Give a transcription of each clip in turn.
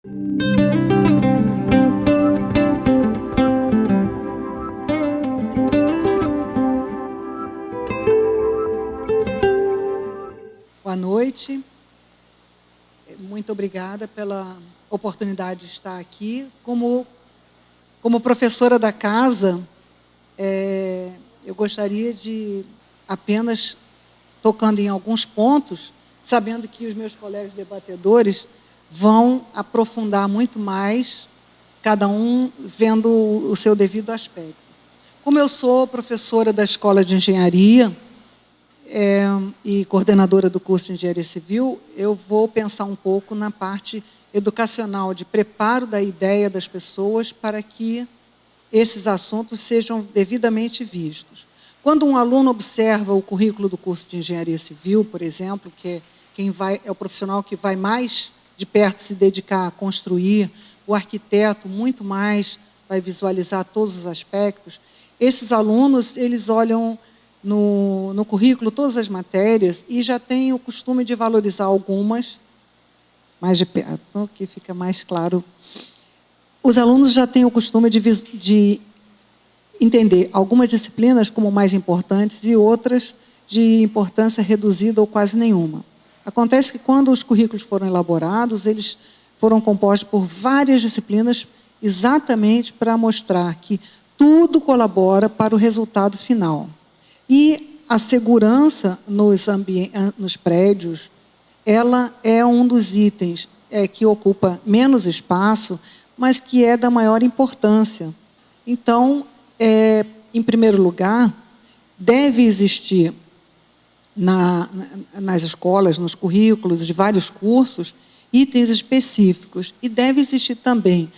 Boa noite. Muito obrigada pela oportunidade de estar aqui. Como professora da casa, eu gostaria de apenas, tocando em alguns pontos, sabendo que os meus colegas debatedores vão aprofundar muito mais, cada um vendo o seu devido aspecto. Como eu sou professora da Escola de Engenharia, e coordenadora do curso de Engenharia Civil, eu vou pensar um pouco na parte educacional, de preparo da ideia das pessoas para que esses assuntos sejam devidamente vistos. Quando um aluno observa o currículo do curso de Engenharia Civil, por exemplo, que é o profissional que vai mais de perto se dedicar a construir, o arquiteto muito mais vai visualizar todos os aspectos, esses alunos, eles olham no currículo todas as matérias e já têm o costume de valorizar algumas mais de perto, que fica mais claro. Os alunos já têm o costume de entender algumas disciplinas como mais importantes e outras de importância reduzida ou quase nenhuma. Acontece que quando os currículos foram elaborados, eles foram compostos por várias disciplinas exatamente para mostrar que tudo colabora para o resultado final. E a segurança nos prédios, ela é um dos itens que ocupa menos espaço, mas que é da maior importância. Então, em primeiro lugar, deve existir nas escolas, nos currículos de vários cursos, itens específicos. E deve existir também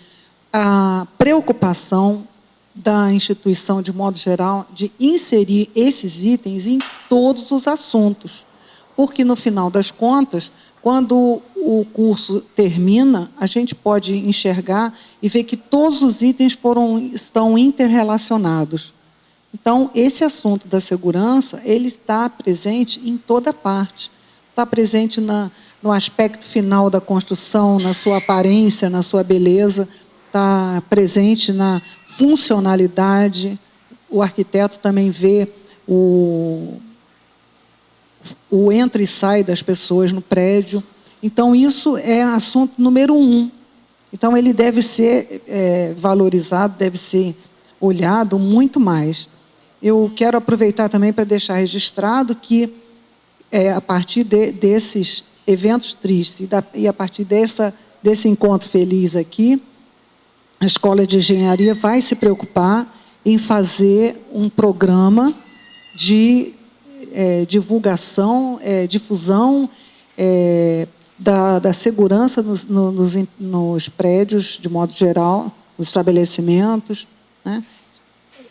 a preocupação da instituição, de modo geral, de inserir esses itens em todos os assuntos. Porque, no final das contas, quando o curso termina, a gente pode enxergar e ver que todos os itens estão interrelacionados. Então, esse assunto da segurança, ele está presente em toda parte. Está presente no aspecto final da construção, na sua aparência, na sua beleza, está presente na funcionalidade. O arquiteto também vê o entra e sai das pessoas no prédio. Então, isso é assunto número 1. Então, ele deve ser valorizado, deve ser olhado muito mais. Eu quero aproveitar também para deixar registrado que, a partir desses eventos tristes e a partir desse encontro feliz aqui, a Escola de Engenharia vai se preocupar em fazer um programa de divulgação, difusão da segurança nos prédios, de modo geral, nos estabelecimentos, né?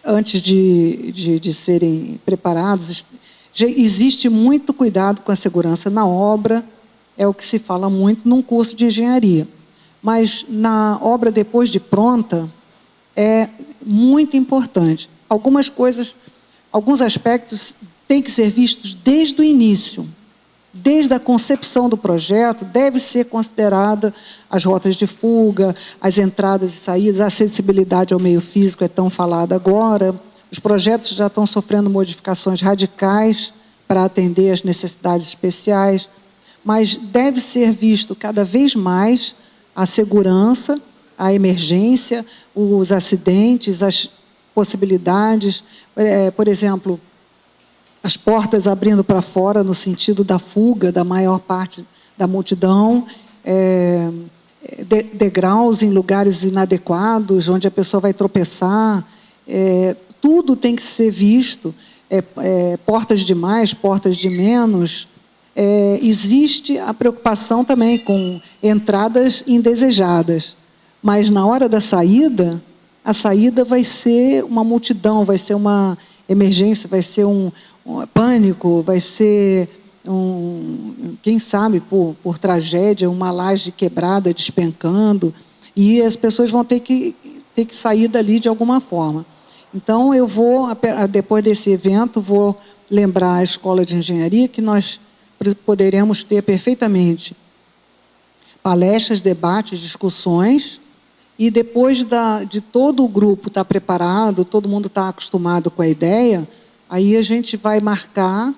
Antes de serem preparados. Existe muito cuidado com a segurança na obra, é o que se fala muito num curso de engenharia. Mas na obra depois de pronta, é muito importante. Alguns aspectos têm que ser vistos desde o início. Desde a concepção do projeto, deve ser considerada as rotas de fuga, as entradas e saídas, a acessibilidade ao meio físico é tão falada agora. Os projetos já estão sofrendo modificações radicais para atender às necessidades especiais, mas deve ser visto cada vez mais a segurança, a emergência, os acidentes, as possibilidades. Por exemplo, as portas abrindo para fora no sentido da fuga da maior parte da multidão, degraus em lugares inadequados, onde a pessoa vai tropeçar. Tudo tem que ser visto, portas de mais, portas de menos. Existe a preocupação também com entradas indesejadas, mas na hora da saída, a saída vai ser uma multidão, vai ser uma emergência, vai ser um pânico, vai ser, quem sabe, por tragédia, uma laje quebrada, despencando, e as pessoas vão ter que sair dali de alguma forma. Então, eu vou, depois desse evento, vou lembrar a Escola de Engenharia que nós poderemos ter perfeitamente palestras, debates, discussões, e depois de todo o grupo estar preparado, todo mundo estar acostumado com a ideia, aí a gente vai marcar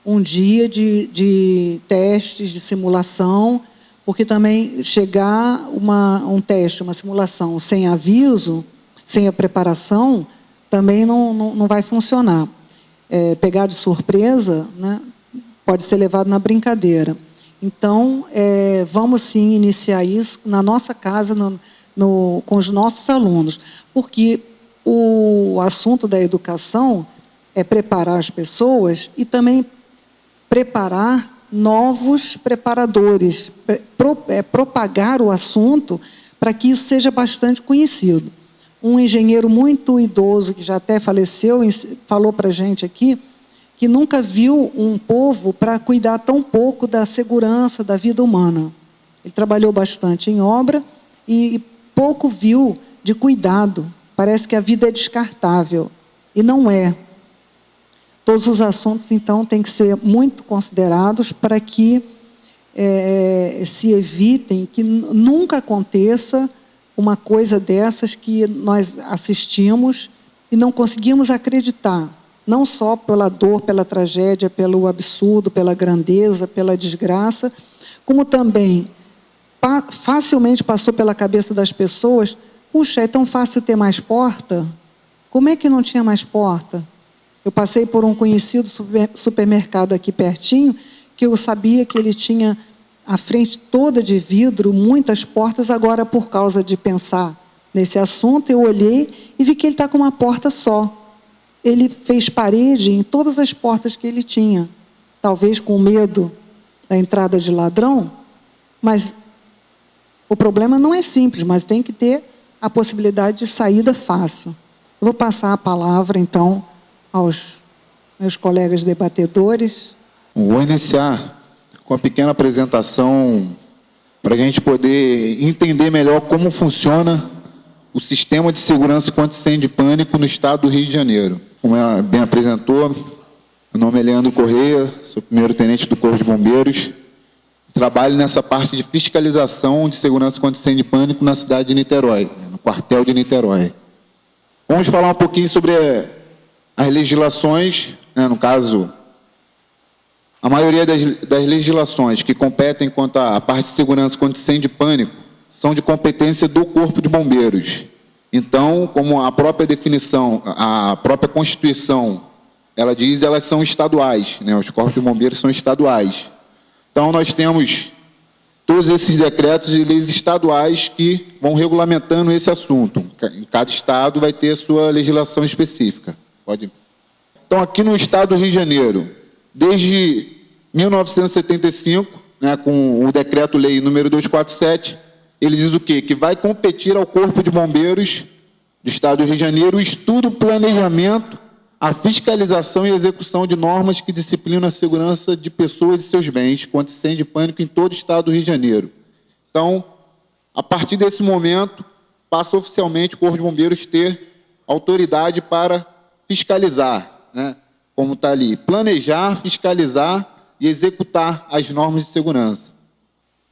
um dia de testes, de simulação, porque também chegar um teste, uma simulação sem aviso, sem a preparação, também não vai funcionar. Pegar de surpresa, né, pode ser levado na brincadeira. Então, vamos sim iniciar isso na nossa casa, com os nossos alunos, porque o assunto da educação é preparar as pessoas e também preparar novos preparadores, propagar o assunto para que isso seja bastante conhecido. Um engenheiro muito idoso, que já até faleceu, falou para a gente aqui, que nunca viu um povo para cuidar tão pouco da segurança da vida humana. Ele trabalhou bastante em obra e pouco viu de cuidado. Parece que a vida é descartável, e não é. Todos os assuntos, então, têm que ser muito considerados para que se evitem que nunca aconteça uma coisa dessas que nós assistimos e não conseguimos acreditar, não só pela dor, pela tragédia, pelo absurdo, pela grandeza, pela desgraça, como também facilmente passou pela cabeça das pessoas: puxa, é tão fácil ter mais porta? Como é que não tinha mais porta? Eu passei por um conhecido supermercado aqui pertinho, que eu sabia que ele tinha a frente toda de vidro, muitas portas. Agora, por causa de pensar nesse assunto, eu olhei e vi que ele está com uma porta só. Ele fez parede em todas as portas que ele tinha, talvez com medo da entrada de ladrão, mas o problema não é simples, mas tem que ter a possibilidade de saída fácil. Eu vou passar a palavra, então, aos meus colegas debatedores. Vou iniciar com uma pequena apresentação para a gente poder entender melhor como funciona o sistema de segurança contra incêndio e pânico no estado do Rio de Janeiro. Como ela bem apresentou, meu nome é Leandro Correia, sou primeiro-tenente do Corpo de Bombeiros, trabalho nessa parte de fiscalização de segurança contra incêndio e pânico na cidade de Niterói, no quartel de Niterói. Vamos falar um pouquinho sobre as legislações, né, no caso, a maioria das legislações que competem quanto à parte de segurança contra incêndio e pânico são de competência do Corpo de Bombeiros. Então, como a própria definição, a própria Constituição, ela diz, elas são estaduais, né, os Corpos de Bombeiros são estaduais. Então, nós temos todos esses decretos e leis estaduais que vão regulamentando esse assunto. Em cada estado vai ter a sua legislação específica. Pode. Então, aqui no estado do Rio de Janeiro, desde 1975, né, com o decreto-lei número 247, ele diz o quê? Que vai competir ao Corpo de Bombeiros do estado do Rio de Janeiro o estudo, planejamento, a fiscalização e execução de normas que disciplinam a segurança de pessoas e seus bens contra incêndio e pânico em todo o estado do Rio de Janeiro. Então, a partir desse momento, passa oficialmente o Corpo de Bombeiros ter autoridade para fiscalizar, né? Como está ali, planejar, fiscalizar e executar as normas de segurança.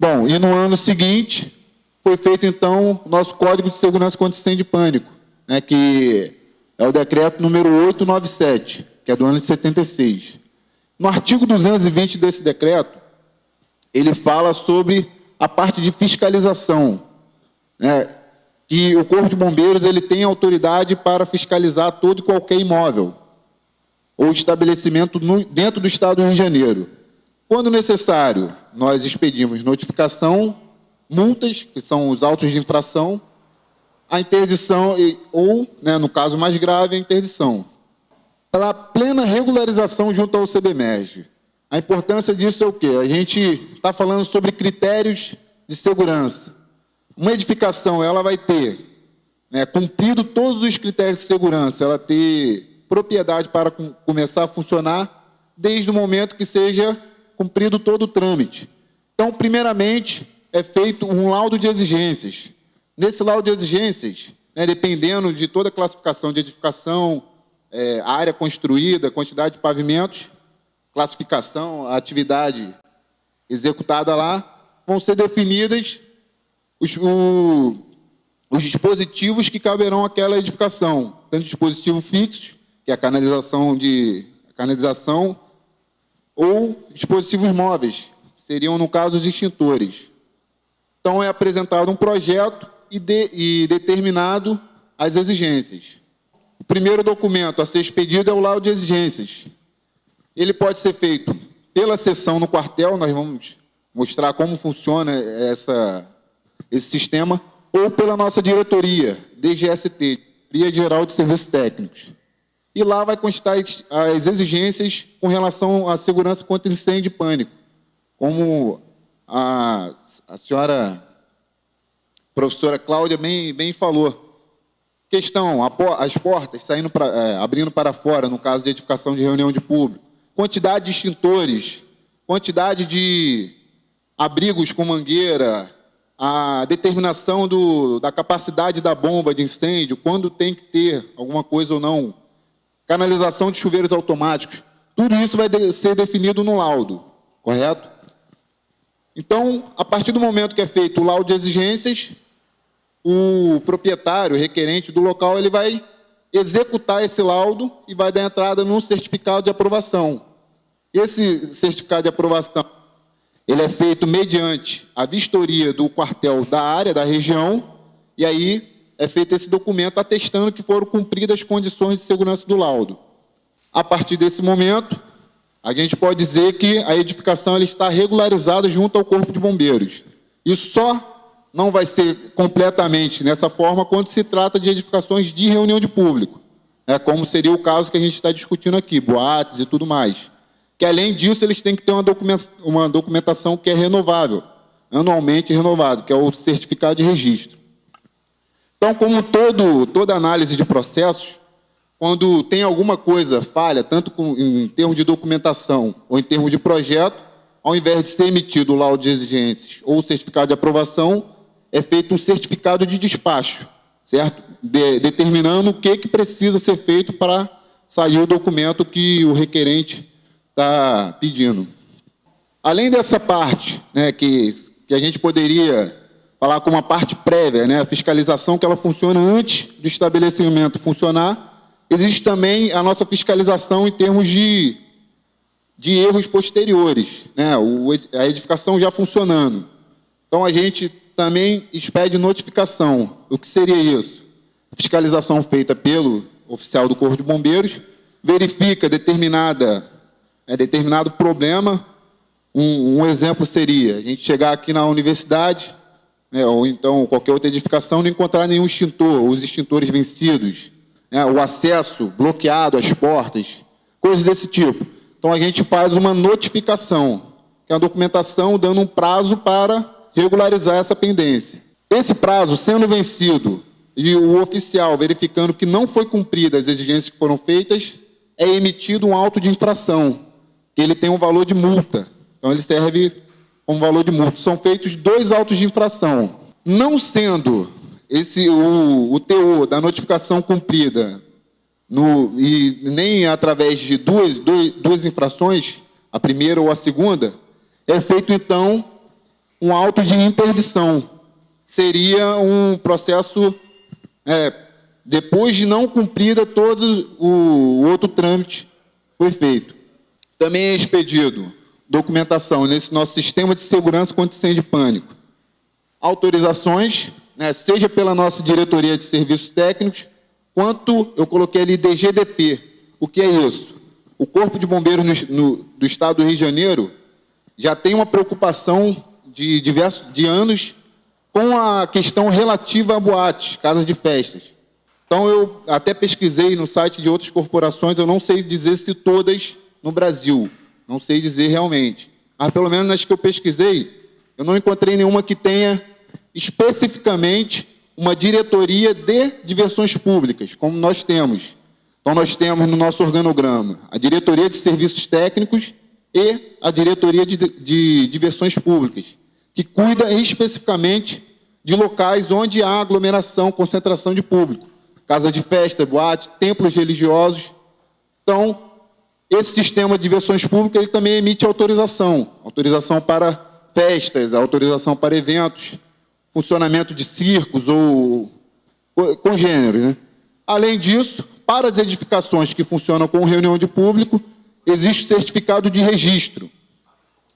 Bom, e no ano seguinte, foi feito, então, o nosso Código de Segurança contra Incêndio e Pânico, né, que é o decreto número 897, que é do ano de 76. No artigo 220 desse decreto, ele fala sobre a parte de fiscalização, né, que o Corpo de Bombeiros ele tem autoridade para fiscalizar todo e qualquer imóvel ou estabelecimento dentro do estado do Rio de Janeiro. Quando necessário, nós expedimos notificação, multas, que são os autos de infração, a interdição ou, né, no caso mais grave, a interdição. Pela plena regularização junto ao CBMERG. A importância disso é o quê? A gente está falando sobre critérios de segurança. Uma edificação, ela vai ter, né, cumprido todos os critérios de segurança, ela ter propriedade para começar a funcionar desde o momento que seja cumprido todo o trâmite. Então, primeiramente, é feito um laudo de exigências. Nesse laudo de exigências, né, dependendo de toda a classificação de edificação, área construída, quantidade de pavimentos, classificação, a atividade executada lá, vão ser definidas os dispositivos que caberão àquela edificação, tanto dispositivo fixo, que é a canalização ou dispositivos móveis, seriam, no caso, os extintores. Então, é apresentado um projeto e determinado as exigências. O primeiro documento a ser expedido é o laudo de exigências. Ele pode ser feito pela seção no quartel, nós vamos mostrar como funciona esse sistema, ou pela nossa diretoria, DGST, Diretoria Geral de Serviços Técnicos. E lá vai constar as exigências com relação à segurança contra incêndio e pânico. Como a senhora professora Cláudia bem falou. Questão, as portas abrindo para fora, no caso de edificação de reunião de público. Quantidade de extintores, quantidade de abrigos com mangueira, a determinação da capacidade da bomba de incêndio, quando tem que ter alguma coisa ou não, canalização de chuveiros automáticos, tudo isso vai ser definido no laudo, correto? Então, a partir do momento que é feito o laudo de exigências, o proprietário, requerente do local, ele vai executar esse laudo e vai dar entrada num certificado de aprovação. Esse certificado de aprovação, ele é feito mediante a vistoria do quartel da área, da região, e aí é feito esse documento atestando que foram cumpridas as condições de segurança do laudo. A partir desse momento, a gente pode dizer que a edificação ela está regularizada junto ao Corpo de Bombeiros. Isso só não vai ser completamente nessa forma quando se trata de edificações de reunião de público, como seria o caso que a gente está discutindo aqui, boates e tudo mais. Que, além disso, eles têm que ter uma documentação que é renovável, anualmente renovado, que é o certificado de registro. Então, como toda análise de processos, quando tem alguma coisa falha, tanto em termos de documentação ou em termos de projeto, ao invés de ser emitido o laudo de exigências ou o certificado de aprovação, é feito um certificado de despacho, certo? Determinando o que precisa ser feito para sair o documento que o requerente está pedindo. Além dessa parte, que a gente poderia falar como uma parte prévia, a fiscalização que ela funciona antes do estabelecimento funcionar, existe também a nossa fiscalização em termos de erros posteriores, a edificação já funcionando. Então, a gente também expede notificação. O que seria isso? Fiscalização feita pelo oficial do Corpo de Bombeiros, verifica determinado problema. Um exemplo seria a gente chegar aqui na universidade, ou então qualquer outra edificação, não encontrar nenhum extintor, os extintores vencidos, o acesso bloqueado às portas, coisas desse tipo. Então, a gente faz uma notificação, que é a documentação dando um prazo para regularizar essa pendência. Esse prazo sendo vencido e o oficial verificando que não foi cumprida as exigências que foram feitas, é emitido um auto de infração, que ele tem um valor de multa. Então, ele serve como valor de multa. São feitos 2 autos de infração. Não sendo o teor da notificação cumprida e nem através de duas infrações, a primeira ou a segunda, é feito, então, um auto de interdição. Seria um processo, depois de não cumprida todo o outro trâmite foi feito. Também é expedido documentação nesse nosso sistema de segurança contra incêndio e pânico. Autorizações, seja pela nossa diretoria de serviços técnicos, quanto eu coloquei ali DGDP. O que é isso? O Corpo de Bombeiros do Estado do Rio de Janeiro já tem uma preocupação de anos com a questão relativa a boates, casas de festas. Então, eu até pesquisei no site de outras corporações, eu não sei dizer se todas no Brasil, não sei dizer realmente. Mas, pelo menos nas que eu pesquisei, eu não encontrei nenhuma que tenha especificamente uma diretoria de diversões públicas, como nós temos. Então, nós temos no nosso organograma a diretoria de serviços técnicos e a diretoria de diversões públicas, que cuida especificamente de locais onde há aglomeração, concentração de público, casa de festa, boate, templos religiosos. Então, esse sistema de diversões públicas ele também emite autorização para festas, autorização para eventos, funcionamento de circos ou congêneros, né? Além disso, para as edificações que funcionam com reunião de público, existe o certificado de registro.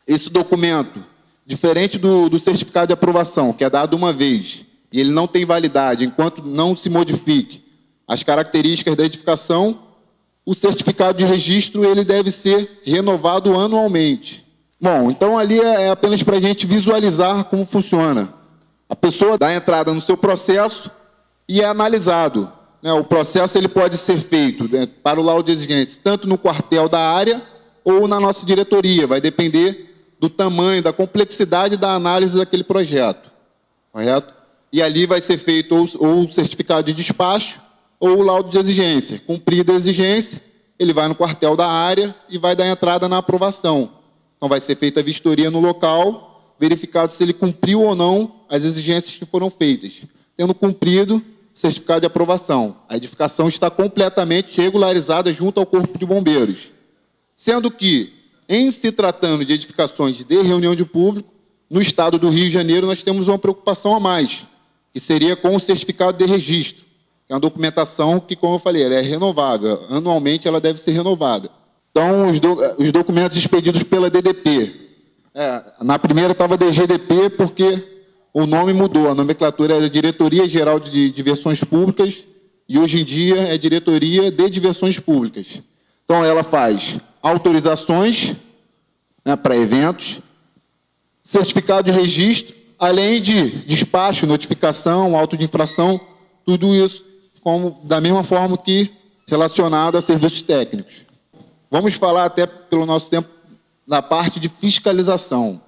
Esse documento, diferente do certificado de aprovação, que é dado uma vez, e ele não tem validade enquanto não se modifique as características da edificação, o certificado de registro ele deve ser renovado anualmente. Bom, então ali é apenas para a gente visualizar como funciona. A pessoa dá entrada no seu processo e é analisado. O processo ele pode ser feito, né, para o laudo de exigência, tanto no quartel da área ou na nossa diretoria. Vai depender do tamanho, da complexidade da análise daquele projeto. Correto? E ali vai ser feito ou o certificado de despacho ou o laudo de exigência. Cumprida a exigência, ele vai no quartel da área e vai dar entrada na aprovação. Então, vai ser feita a vistoria no local, verificado se ele cumpriu ou não as exigências que foram feitas. Tendo cumprido, certificado de aprovação. A edificação está completamente regularizada junto ao Corpo de Bombeiros. Sendo que, em se tratando de edificações de reunião de público, no estado do Rio de Janeiro nós temos uma preocupação a mais, que seria com o certificado de registro, que é uma documentação que, como eu falei, ela é renovável. Anualmente ela deve ser renovada. Então, os documentos expedidos pela DDP. Na primeira estava DGDP porque o nome mudou. A nomenclatura era Diretoria Geral de Diversões Públicas e, hoje em dia, é Diretoria de Diversões Públicas. Então, ela faz autorizações, né, para eventos, certificado de registro, além de despacho, notificação, auto de infração, tudo isso da mesma forma que relacionado a serviços técnicos. Vamos falar até pelo nosso tempo da parte de fiscalização.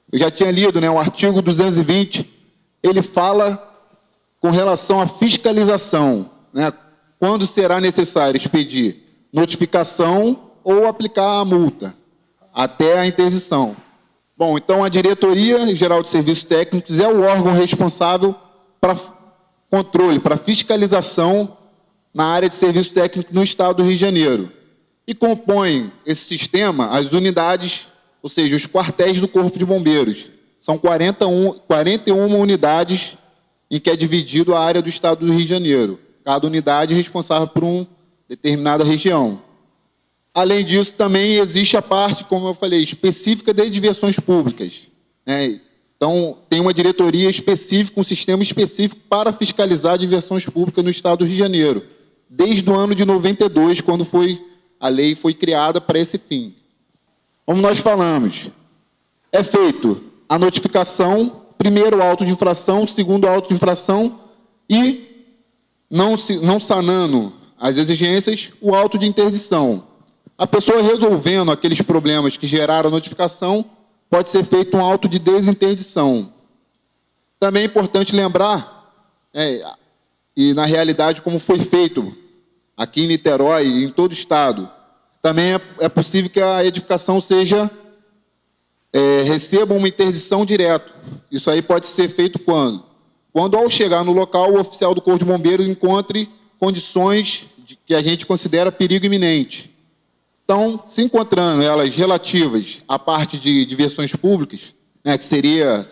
Eu já tinha lido, né, o artigo 220, ele fala com relação à fiscalização, né, quando será necessário expedir notificação ou aplicar a multa, até a interdição. Bom, então a Diretoria Geral de Serviços Técnicos é o órgão responsável para controle, para fiscalização na área de serviço técnico no Estado do Rio de Janeiro. E compõe esse sistema as unidades, ou seja, os quartéis do Corpo de Bombeiros. São 41 unidades em que é dividido a área do Estado do Rio de Janeiro. Cada unidade é responsável por uma determinada região. Além disso, também existe a parte, como eu falei, específica de diversões públicas, né? Então, tem uma diretoria específica, um sistema específico para fiscalizar diversões públicas no Estado do Rio de Janeiro, desde o ano de 92, quando a lei foi criada para esse fim. Como nós falamos, é feito a notificação, primeiro o auto de infração, segundo o auto de infração e, não sanando as exigências, o auto de interdição. A pessoa resolvendo aqueles problemas que geraram a notificação, pode ser feito um auto de desinterdição. Também é importante lembrar, e na realidade como foi feito aqui em Niterói e em todo o Estado, também é possível que a edificação receba uma interdição direta. Isso aí pode ser feito quando? Quando, ao chegar no local, o oficial do Corpo de Bombeiros encontre condições que a gente considera perigo iminente. Então, se encontrando elas relativas à parte de diversões públicas, né, que seria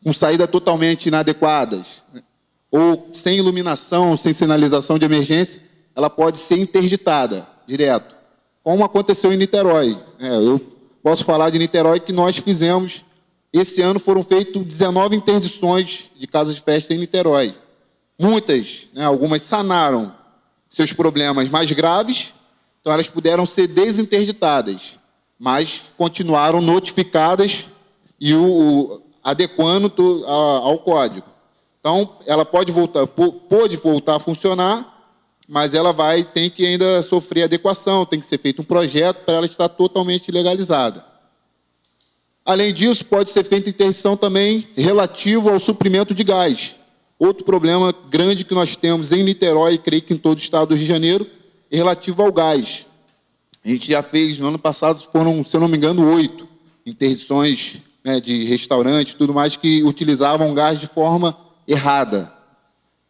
com saída totalmente inadequadas, né, ou sem iluminação, sem sinalização de emergência, ela pode ser interditada direto, como aconteceu em Niterói. Eu posso falar de Niterói que nós fizemos, esse ano foram feitas 19 interdições de casas de festa em Niterói. Muitas, né, algumas sanaram seus problemas mais graves, então elas puderam ser desinterditadas, mas continuaram notificadas e adequando ao código. Então, ela pode voltar a funcionar, mas ela tem que ainda sofrer adequação, tem que ser feito um projeto para ela estar totalmente legalizada. Além disso, pode ser feita interdição também relativo ao suprimento de gás. Outro problema grande que nós temos em Niterói, e creio que em todo o Estado do Rio de Janeiro, é relativo ao gás. A gente já fez, no ano passado, foram, se eu não me engano, 8 interdições, né, de restaurantes e tudo mais que utilizavam gás de forma errada.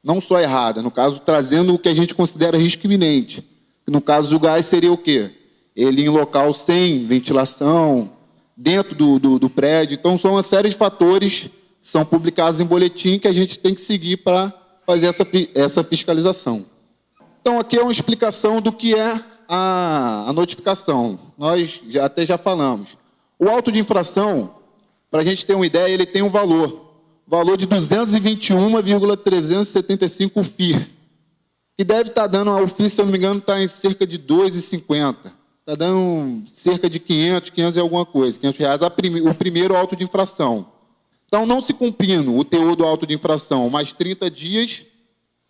Não só errada, no caso, trazendo o que a gente considera risco iminente. No caso do gás, seria o quê? Ele em local sem ventilação, dentro do prédio. Então, são uma série de fatores que são publicados em boletim que a gente tem que seguir para fazer essa fiscalização. Então, aqui é uma explicação do que é a notificação. Nós até já falamos. O auto de infração, para a gente ter uma ideia, ele tem um valor de 221,375 FIR, que deve estar dando, a UFI, se eu não me engano, está em cerca de R$ 2,50. Está dando cerca de 500 e alguma coisa, R$500, o primeiro auto de infração. Então, não se cumprindo o teor do auto de infração mais 30 dias,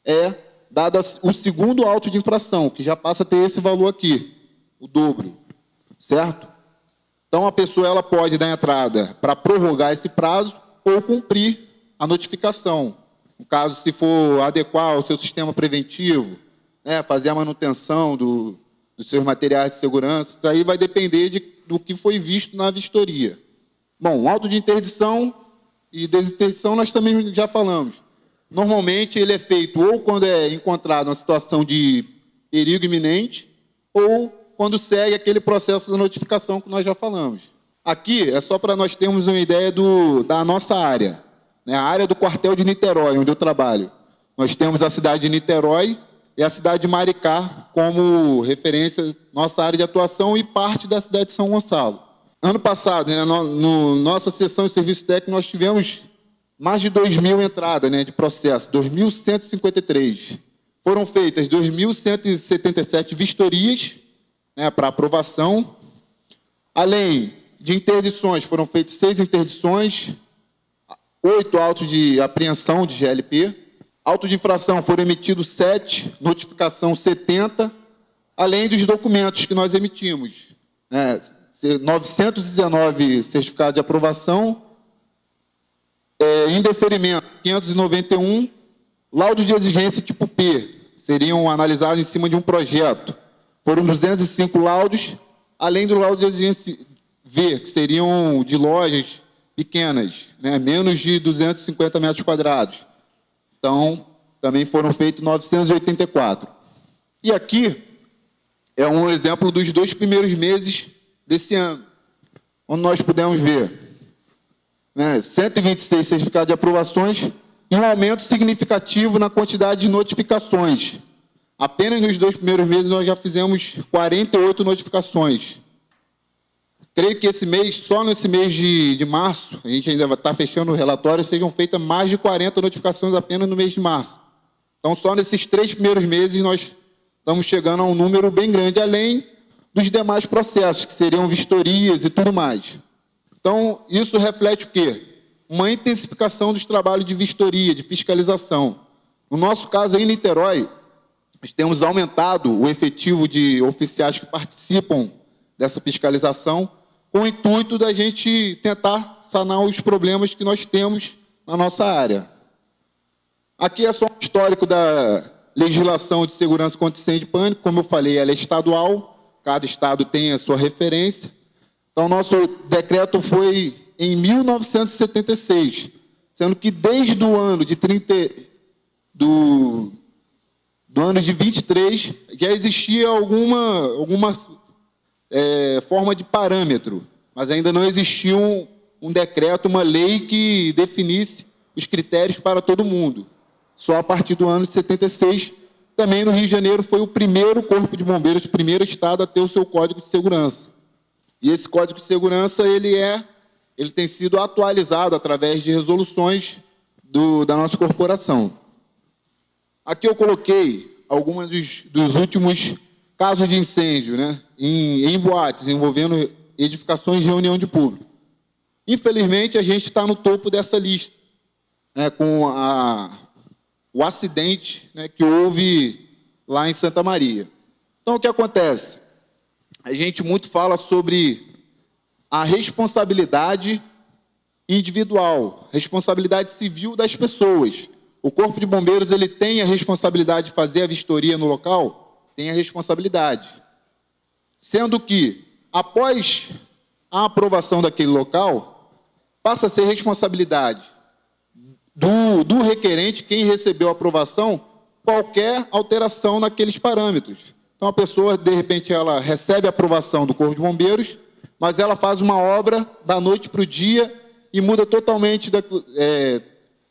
é dado o segundo auto de infração, que já passa a ter esse valor aqui, o dobro, certo? Então, a pessoa ela pode dar entrada para prorrogar esse prazo ou cumprir a notificação. No caso, se for adequar o seu sistema preventivo, né, fazer a manutenção dos seus materiais de segurança, isso aí vai depender do que foi visto na vistoria. Bom, auto de interdição e desinterdição nós também já falamos. Normalmente, ele é feito ou quando é encontrado uma situação de perigo iminente ou quando segue aquele processo da notificação que nós já falamos. Aqui é só para nós termos uma ideia da nossa área, né? A área do quartel de Niterói, onde eu trabalho. Nós temos a cidade de Niterói e a cidade de Maricá como referência, nossa área de atuação e parte da cidade de São Gonçalo. Ano passado, né, nossa sessão de serviço técnico, nós tivemos mais de 2.000 entradas, né, de processo, 2.153. Foram feitas 2.177 vistorias, né, para aprovação. Além de interdições, foram feitas 6 interdições, 8 autos de apreensão de GLP. Auto de infração foram emitidos 7, notificação 70, além dos documentos que nós emitimos. 919 certificados de aprovação, indeferimento 591, laudos de exigência tipo P, seriam analisados em cima de um projeto. Foram 205 laudos, além do laudo de exigência V, que seriam de lojas pequenas, né, menos de 250 metros quadrados. Então, também foram feitos 984. E aqui é um exemplo dos 2 primeiros meses desse ano, onde nós pudemos ver, né, 126 certificados de aprovações e um aumento significativo na quantidade de notificações. Apenas nos 2 primeiros meses nós já fizemos 48 notificações. Creio que esse mês, só nesse mês de março, a gente ainda está fechando o relatório, sejam feitas mais de 40 notificações apenas no mês de março. Então, só nesses 3 primeiros meses nós estamos chegando a um número bem grande, além dos demais processos, que seriam vistorias e tudo mais. Então, isso reflete o quê? Uma intensificação dos trabalhos de vistoria, de fiscalização. No nosso caso, aí em Niterói, nós temos aumentado o efetivo de oficiais que participam dessa fiscalização, com o intuito da gente tentar sanar os problemas que nós temos na nossa área. Aqui é só um histórico da legislação de segurança contra incêndio e pânico. Como eu falei, ela é estadual, cada estado tem a sua referência. Então, nosso decreto foi em 1976, sendo que desde o ano de do ano de 23 já existia alguma forma de parâmetro, mas ainda não existia um decreto, uma lei que definisse os critérios para todo mundo. Só a partir do ano de 76, também no Rio de Janeiro, foi o primeiro corpo de bombeiros, o primeiro estado a ter o seu código de segurança. E esse código de segurança, ele tem sido atualizado através de resoluções da nossa corporação. Aqui eu coloquei alguns dos últimos casos de incêndio, né, em boates, envolvendo edificações de reunião de público. Infelizmente, a gente está no topo dessa lista, né, com o acidente, né, que houve lá em Santa Maria. Então, o que acontece? A gente muito fala sobre a responsabilidade individual, responsabilidade civil das pessoas. O Corpo de Bombeiros ele tem a responsabilidade de fazer a vistoria no local? Tem a responsabilidade. Sendo que, após a aprovação daquele local, passa a ser responsabilidade do requerente, quem recebeu a aprovação, qualquer alteração naqueles parâmetros. Então, a pessoa, de repente, ela recebe a aprovação do Corpo de Bombeiros, mas ela faz uma obra da noite para o dia e muda totalmente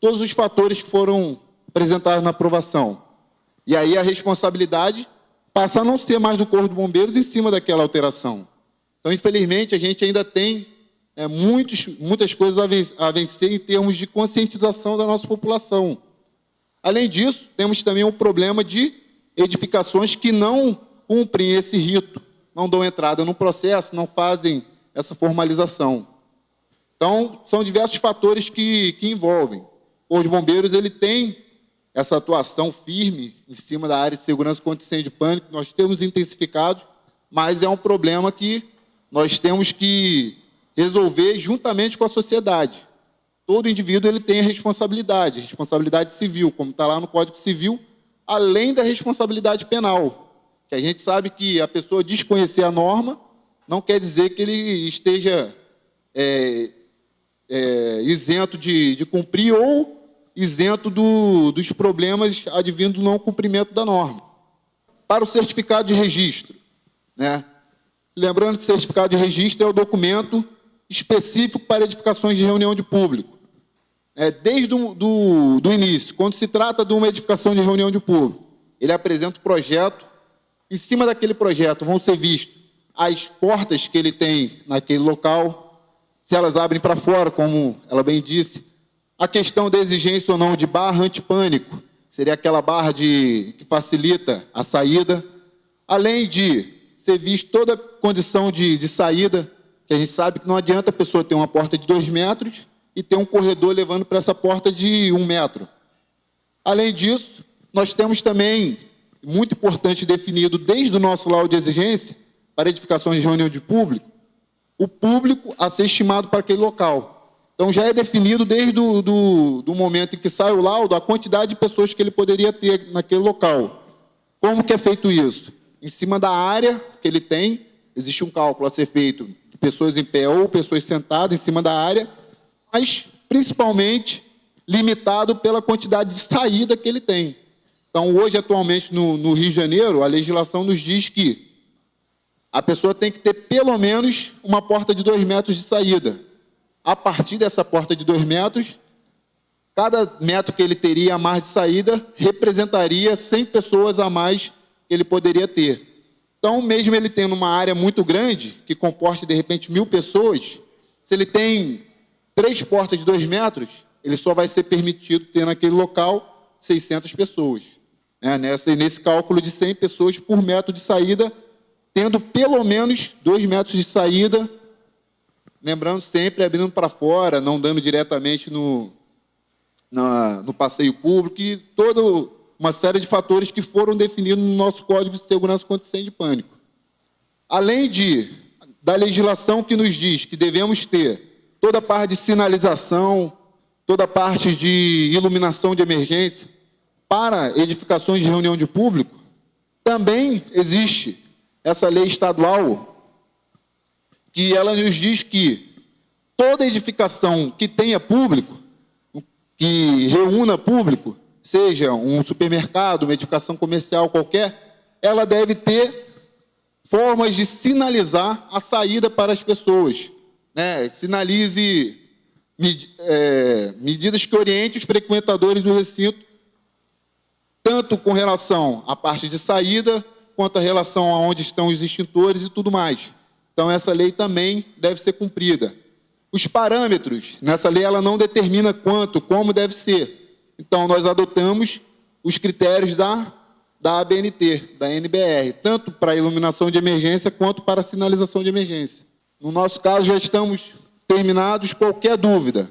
todos os fatores que foram apresentados na aprovação. E aí a responsabilidade passa a não ser mais do Corpo de Bombeiros em cima daquela alteração. Então, infelizmente, a gente ainda tem muitas coisas a vencer em termos de conscientização da nossa população. Além disso, temos também um problema de edificações que não cumprem esse rito, não dão entrada no processo, não fazem essa formalização. Então, são diversos fatores que envolvem. O Corpo de Bombeiros ele tem essa atuação firme em cima da área de segurança contra incêndio e pânico, nós temos intensificado, mas é um problema que nós temos que resolver juntamente com a sociedade. Todo indivíduo ele tem a responsabilidade civil, como está lá no Código Civil, além da responsabilidade penal, que a gente sabe que a pessoa desconhecer a norma não quer dizer que ele esteja isento de cumprir ou isento dos problemas advindo do não cumprimento da norma. Para o certificado de registro, né? Lembrando que o certificado de registro é o documento específico para edificações de reunião de público. Desde do início, quando se trata de uma edificação de reunião de público, ele apresenta o projeto, em cima daquele projeto vão ser vistas as portas que ele tem naquele local, se elas abrem para fora, como ela bem disse, a questão da exigência ou não de barra antipânico, seria aquela barra que facilita a saída, além de ser visto toda a condição de saída, que a gente sabe que não adianta a pessoa ter uma porta de 2 metros e ter um corredor levando para essa porta de 1 metro. Além disso, nós temos também, muito importante definido desde o nosso laudo de exigência, para edificações de reunião de público, o público a ser estimado para aquele local. Então, já é definido desde do momento em que sai o laudo, a quantidade de pessoas que ele poderia ter naquele local. Como que é feito isso? Em cima da área que ele tem, existe um cálculo a ser feito de pessoas em pé ou pessoas sentadas em cima da área, mas, principalmente, limitado pela quantidade de saída que ele tem. Então, hoje, atualmente, no Rio de Janeiro, a legislação nos diz que a pessoa tem que ter, pelo menos, uma porta de 2 metros de saída. A partir dessa porta de 2 metros, cada metro que ele teria a mais de saída representaria 100 pessoas a mais que ele poderia ter. Então, mesmo ele tendo uma área muito grande, que comporte, de repente, 1.000 pessoas, se ele tem 3 portas de 2 metros, ele só vai ser permitido ter naquele local 600 pessoas. Nesse cálculo de 100 pessoas por metro de saída, tendo pelo menos 2 metros de saída, lembrando sempre, abrindo para fora, não dando diretamente no passeio público, e toda uma série de fatores que foram definidos no nosso Código de Segurança contra Incêndio e Pânico. Além da legislação que nos diz que devemos ter toda a parte de sinalização, toda a parte de iluminação de emergência para edificações de reunião de público, também existe essa lei estadual que ela nos diz que toda edificação que tenha público, que reúna público, seja um supermercado, uma edificação comercial qualquer, ela deve ter formas de sinalizar a saída para as pessoas. Sinalize medidas que orientem os frequentadores do recinto, tanto com relação à parte de saída, quanto a relação a onde estão os extintores e tudo mais. Então, essa lei também deve ser cumprida. Os parâmetros, nessa lei, ela não determina quanto, como deve ser. Então, nós adotamos os critérios da ABNT, da NBR, tanto para a iluminação de emergência, quanto para a sinalização de emergência. No nosso caso, já estamos terminados. Qualquer dúvida,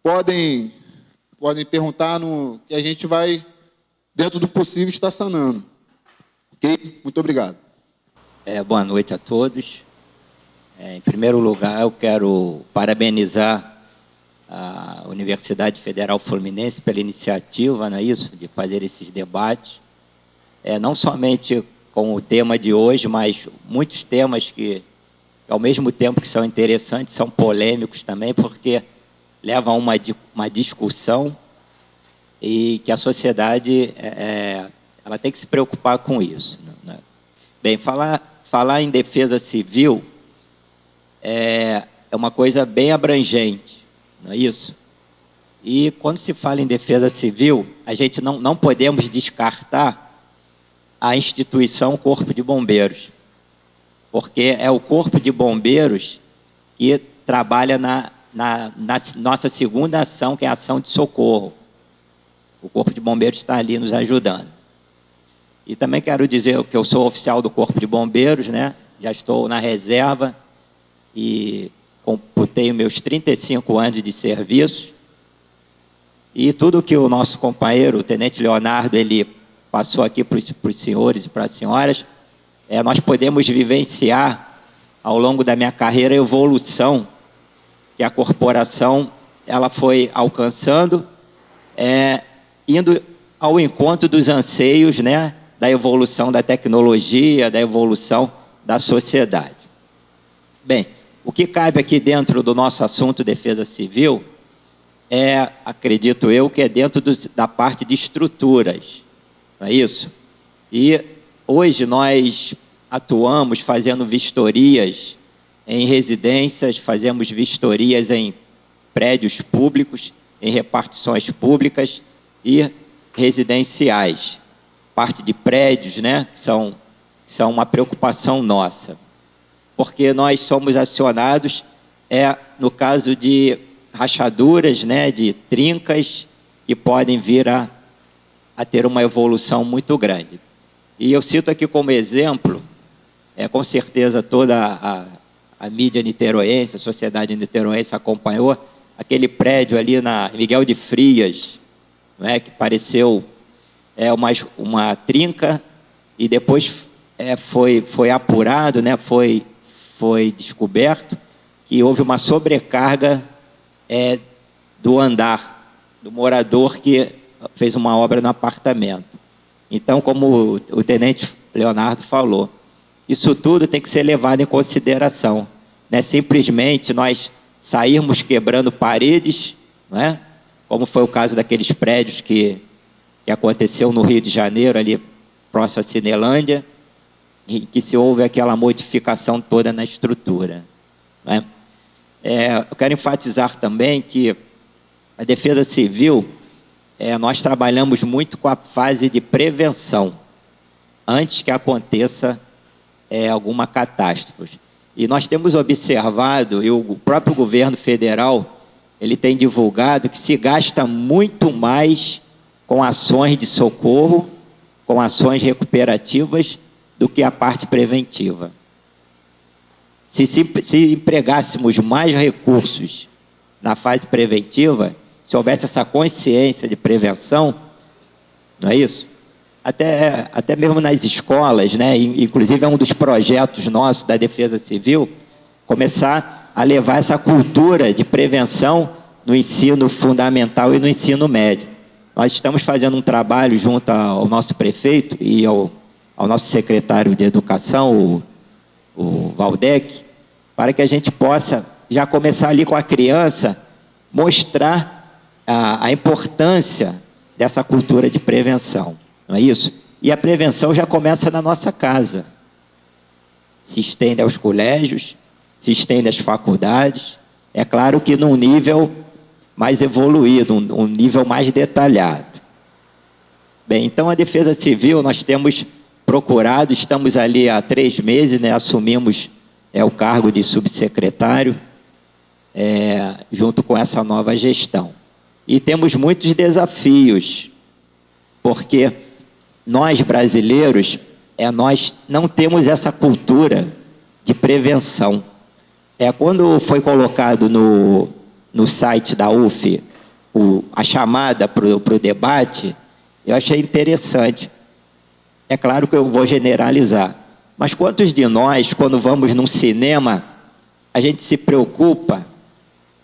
podem perguntar, que a gente vai, dentro do possível, estar sanando. Ok? Muito obrigado. Boa noite a todos. Em primeiro lugar, eu quero parabenizar a Universidade Federal Fluminense pela iniciativa, não é isso, de fazer esses debates, não somente com o tema de hoje, mas muitos temas que, ao mesmo tempo que são interessantes, são polêmicos também, porque levam a uma discussão e que a sociedade ela tem que se preocupar com isso, né? Bem, falar em defesa civil é uma coisa bem abrangente, não é isso? E quando se fala em defesa civil, a gente não podemos descartar a instituição Corpo de Bombeiros, porque é o Corpo de Bombeiros que trabalha na nossa segunda ação, que é a ação de socorro. O Corpo de Bombeiros está ali nos ajudando. E também quero dizer que eu sou oficial do Corpo de Bombeiros, né? Já estou na reserva e computei meus 35 anos de serviço. E tudo que o nosso companheiro, o Tenente Leonardo, ele passou aqui para os senhores e para as senhoras, nós podemos vivenciar, ao longo da minha carreira, a evolução que a corporação ela foi alcançando, indo ao encontro dos anseios, né, da evolução da tecnologia, da evolução da sociedade. Bem, o que cabe aqui dentro do nosso assunto defesa civil acredito eu, que é dentro da parte de estruturas, não é isso? E hoje nós atuamos fazendo vistorias em residências, fazemos vistorias em prédios públicos, em repartições públicas e residenciais. Parte de prédios, né, que são uma preocupação nossa, porque nós somos acionados, no caso de rachaduras, né, de trincas, que podem vir a ter uma evolução muito grande. E eu cito aqui como exemplo, com certeza toda a mídia niteroense, a sociedade niteroense acompanhou, aquele prédio ali na Miguel de Frias, não é, que pareceu uma trinca, e depois foi apurado, né, foi descoberto que houve uma sobrecarga do andar, do morador que fez uma obra no apartamento. Então, como o Tenente Leonardo falou, isso tudo tem que ser levado em consideração. Não é simplesmente nós sairmos quebrando paredes, não é? Como foi o caso daqueles prédios que aconteceu no Rio de Janeiro, ali próximo a Cinelândia, em que se houve aquela modificação toda na estrutura, não é? Eu quero enfatizar também que a defesa civil, nós trabalhamos muito com a fase de prevenção, antes que aconteça alguma catástrofe. E nós temos observado, e o próprio governo federal, ele tem divulgado que se gasta muito mais com ações de socorro, com ações recuperativas, do que a parte preventiva. Se empregássemos mais recursos na fase preventiva, se houvesse essa consciência de prevenção, não é isso? Até mesmo nas escolas, né? Inclusive é um dos projetos nossos da Defesa Civil, começar a levar essa cultura de prevenção no ensino fundamental e no ensino médio. Nós estamos fazendo um trabalho junto ao nosso prefeito e ao nosso secretário de Educação, o Valdec, para que a gente possa já começar ali com a criança, mostrar a importância dessa cultura de prevenção, não é isso? E a prevenção já começa na nossa casa, se estende aos colégios, se estende às faculdades, é claro que num nível mais evoluído, um nível mais detalhado. Bem, então a Defesa Civil nós temos procurado, estamos ali há 3 meses, né, assumimos o cargo de subsecretário, junto com essa nova gestão. E temos muitos desafios, porque nós brasileiros, nós não temos essa cultura de prevenção. Quando foi colocado no site da UF a chamada para o debate, eu achei interessante. É claro que eu vou generalizar, mas quantos de nós, quando vamos num cinema, a gente se preocupa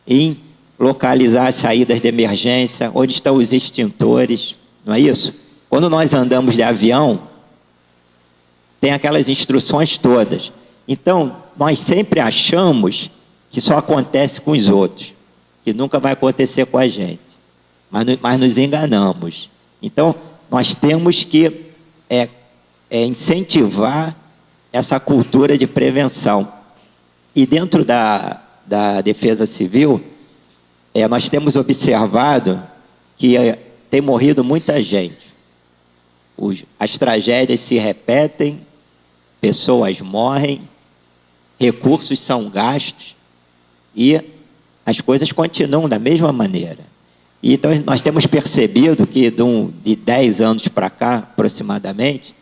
em localizar as saídas de emergência, onde estão os extintores, não é isso? Quando nós andamos de avião, tem aquelas instruções todas. Então, nós sempre achamos que só acontece com os outros, que nunca vai acontecer com a gente, mas nos enganamos. Então, nós temos que incentivar essa cultura de prevenção. E dentro da Defesa Civil, nós temos observado que tem morrido muita gente. As tragédias se repetem, pessoas morrem, recursos são gastos e as coisas continuam da mesma maneira. E então nós temos percebido que de 10 anos para cá, aproximadamente,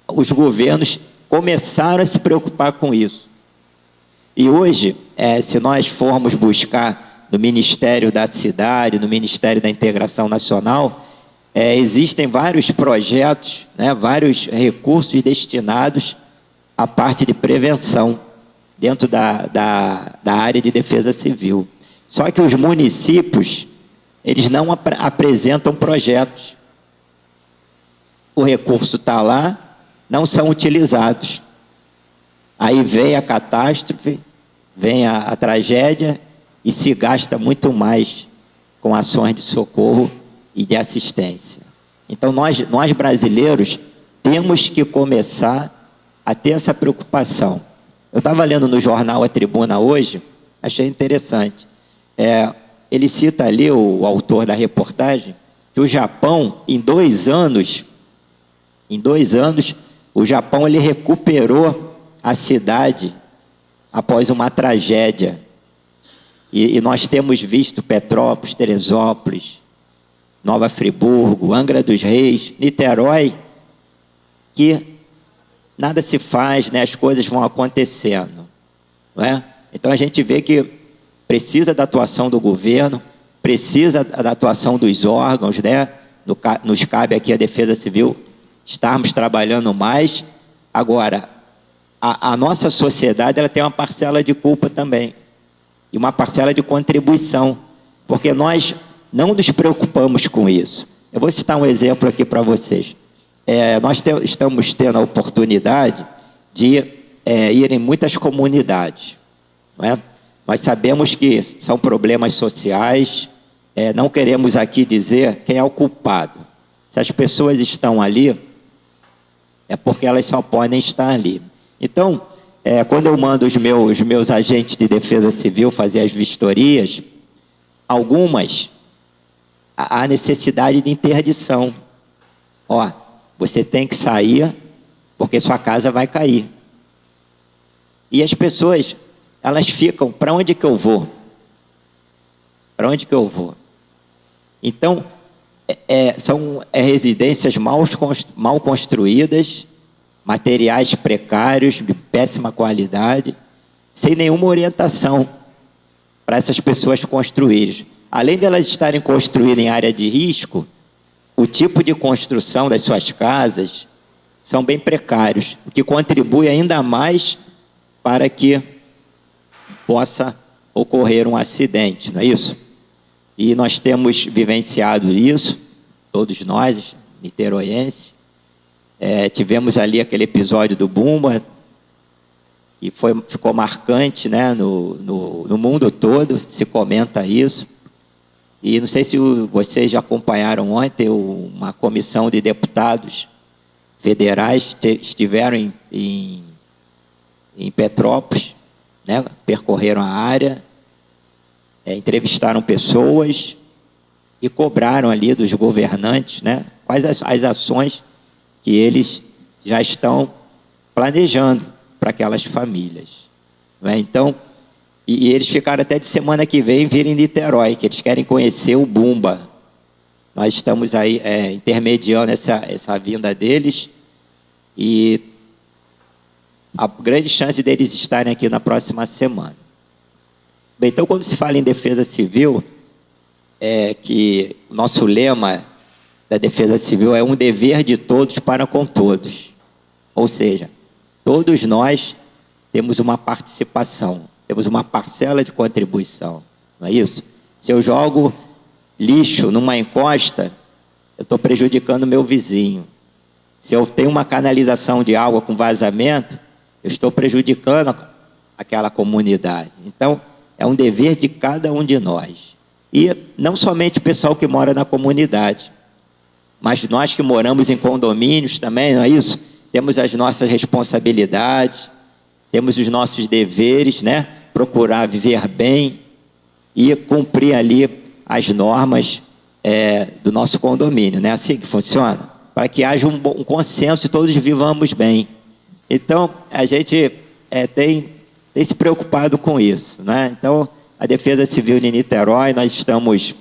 os governos começaram a se preocupar com isso. E hoje, se nós formos buscar no Ministério da Cidade, no Ministério da Integração Nacional, existem vários projetos, né, vários recursos destinados à parte de prevenção dentro da área de defesa civil. Só que os municípios, eles não apresentam projetos. O recurso está lá, não são utilizados. Aí vem a catástrofe, vem a tragédia e se gasta muito mais com ações de socorro e de assistência. Então, nós brasileiros temos que começar a ter essa preocupação. Eu estava lendo no jornal A Tribuna hoje, achei interessante. Ele cita ali, o autor da reportagem, que o Japão, em 2 anos, o Japão ele recuperou a cidade após uma tragédia. E nós temos visto Petrópolis, Teresópolis, Nova Friburgo, Angra dos Reis, Niterói, que nada se faz, né? As coisas vão acontecendo, não é? Então a gente vê que precisa da atuação do governo, precisa da atuação dos órgãos, né? Nos cabe aqui a Defesa Civil estarmos trabalhando mais. Agora, a nossa sociedade ela tem uma parcela de culpa também, e uma parcela de contribuição, porque nós não nos preocupamos com isso. Eu vou citar um exemplo aqui para vocês. Nós estamos tendo a oportunidade de ir em muitas comunidades, não é? Nós sabemos que são problemas sociais, não queremos aqui dizer quem é o culpado. Se as pessoas estão ali, é porque elas só podem estar ali. Então, quando eu mando os meus agentes de defesa civil fazer as vistorias, algumas há necessidade de interdição. Você tem que sair porque sua casa vai cair. E as pessoas, elas ficam, para onde que eu vou? Para onde que eu vou? Então, são residências mal construídas, materiais precários, de péssima qualidade, sem nenhuma orientação para essas pessoas construírem. Além de elas estarem construídas em área de risco, o tipo de construção das suas casas são bem precários, o que contribui ainda mais para que possa ocorrer um acidente, não é isso? E nós temos vivenciado isso, todos nós, niteroienses. Tivemos ali aquele episódio do Bumba, e ficou marcante, né, no mundo todo, se comenta isso. E não sei se vocês já acompanharam ontem, uma comissão de deputados federais estiveram em Petrópolis, né, percorreram a área, entrevistaram pessoas e cobraram ali dos governantes, né, quais as ações que eles já estão planejando para aquelas famílias, não é? Então, e eles ficaram até de semana que vem vir em Niterói, que eles querem conhecer o Bumba. Nós estamos aí intermediando essa vinda deles, e a grande chance deles estarem aqui na próxima semana. Bem, então, quando se fala em defesa civil, que o nosso lema da defesa civil é um dever de todos para com todos. Ou seja, todos nós temos uma participação, temos uma parcela de contribuição, não é isso? Se eu jogo lixo numa encosta, eu estou prejudicando o meu vizinho. Se eu tenho uma canalização de água com vazamento, eu estou prejudicando aquela comunidade. Então, é um dever de cada um de nós. E não somente o pessoal que mora na comunidade, mas nós que moramos em condomínios também, não é isso? Temos as nossas responsabilidades, temos os nossos deveres, né? Procurar viver bem e cumprir ali as normas do nosso condomínio, né? Assim que funciona, para que haja um consenso e todos vivamos bem. Então, a gente tem se preocupado com isso, né? Então, a Defesa Civil de Niterói, nós estamos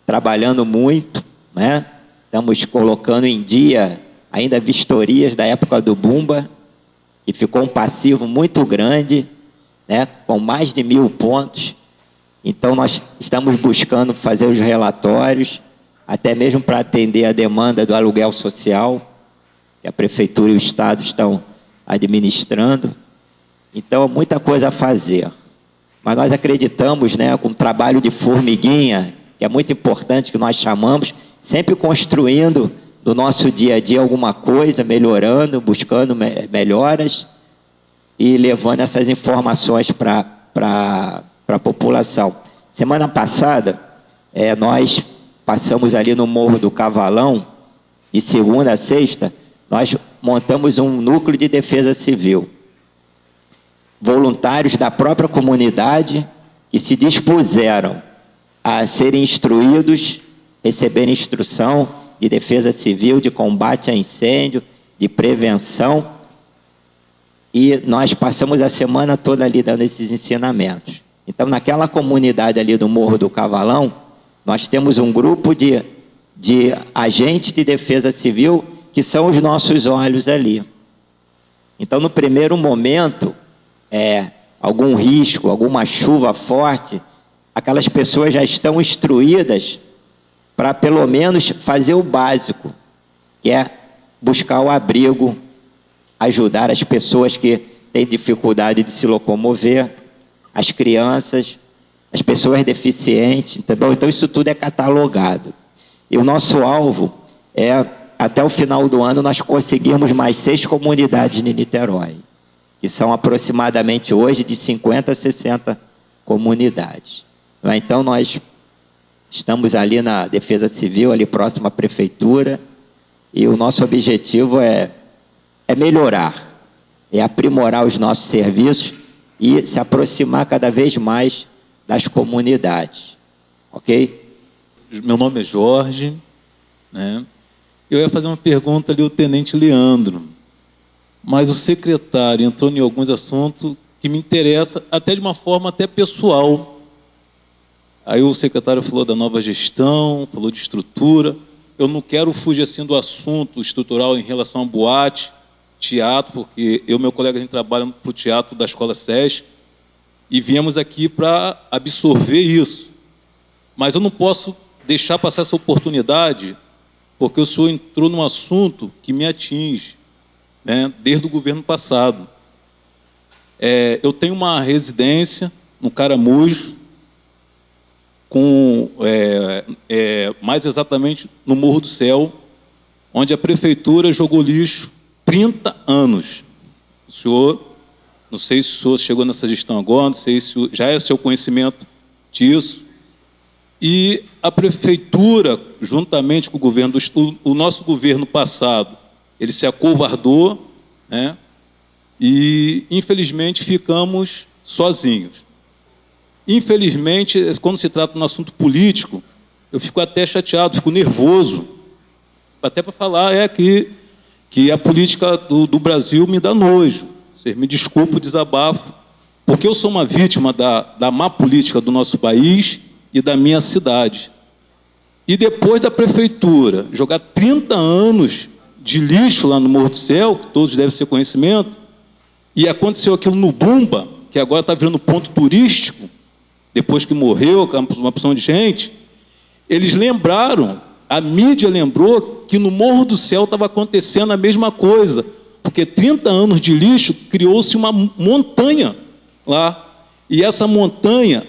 trabalhando muito, né? Estamos colocando em dia ainda vistorias da época do Bumba, e ficou um passivo muito grande, né? Com mais de 1.000 pontos. Então, nós estamos buscando fazer os relatórios, até mesmo para atender a demanda do aluguel social, que a Prefeitura e o Estado estão administrando. Então, muita coisa a fazer. Mas nós acreditamos, né, com um trabalho de formiguinha, que é muito importante, que nós chamamos, sempre construindo do nosso dia a dia alguma coisa, melhorando, buscando melhoras e levando essas informações para a população. Semana passada, nós passamos ali no Morro do Cavalão, de segunda a sexta, nós montamos um núcleo de defesa civil. Voluntários da própria comunidade que se dispuseram a serem instruídos, receberem instrução de defesa civil, de combate a incêndio, de prevenção. E nós passamos a semana toda ali dando esses ensinamentos. Então, naquela comunidade ali do Morro do Cavalão, nós temos um grupo de agentes de defesa civil que são os nossos olhos ali. Então, no primeiro momento, algum risco, alguma chuva forte, aquelas pessoas já estão instruídas para pelo menos fazer o básico, que é buscar o abrigo, ajudar as pessoas que têm dificuldade de se locomover, as crianças, as pessoas deficientes, entendeu? Então isso tudo é catalogado. E o nosso alvo é, até o final do ano, nós conseguirmos mais 6 comunidades de Niterói, que são aproximadamente hoje de 50 a 60 comunidades. Então nós estamos ali na Defesa Civil, ali próximo à Prefeitura, e o nosso objetivo é melhorar, é aprimorar os nossos serviços e se aproximar cada vez mais das comunidades. Ok? Meu nome é Jorge, né? Eu ia fazer uma pergunta ali ao Tenente Leandro, mas o secretário entrou em alguns assuntos que me interessam, até de uma forma até pessoal. Aí o secretário falou da nova gestão, falou de estrutura. Eu não quero fugir assim do assunto estrutural em relação a boate, teatro, porque eu e meu colega a gente trabalha para o teatro da Escola SESC e viemos aqui para absorver isso. Mas eu não posso deixar passar essa oportunidade, porque o senhor entrou num assunto que me atinge, né, desde o governo passado. Eu tenho uma residência no Caramujo, mais exatamente no Morro do Céu, onde a prefeitura jogou lixo 30 anos. O senhor, não sei se o senhor chegou nessa gestão agora, não sei se já é seu conhecimento disso. E a prefeitura, juntamente com o governo, o nosso governo passado, ele se acovardou, né? E, infelizmente, ficamos sozinhos. Infelizmente, quando se trata de um assunto político, eu fico até chateado, fico nervoso, até para falar que a política do Brasil me dá nojo. Vocês me desculpem o desabafo, porque eu sou uma vítima da má política do nosso país e da minha cidade. E depois da prefeitura jogar 30 anos de lixo lá no Morro do Céu, que todos devem ter conhecimento, e aconteceu aquilo no Bumba, que agora está virando ponto turístico, depois que morreu uma porção de gente, eles lembraram, a mídia lembrou que no Morro do Céu estava acontecendo a mesma coisa, porque 30 anos de lixo criou-se uma montanha lá, e essa montanha,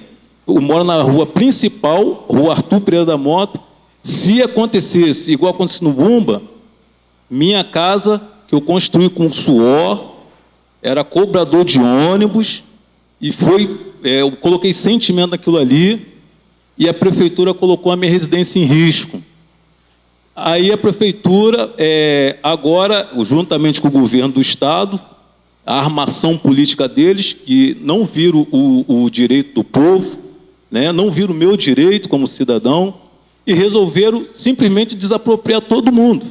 eu moro na rua principal, Rua Arthur Pereira da Mota, se acontecesse igual aconteceu no Bumba, minha casa, que eu construí com suor, era cobrador de ônibus, e eu coloquei sentimento naquilo ali, e a prefeitura colocou a minha residência em risco. Aí a prefeitura, agora, juntamente com o governo do Estado, a armação política deles, que não viram o direito do povo, né? Não viram o meu direito como cidadão, e resolveram simplesmente desapropriar todo mundo.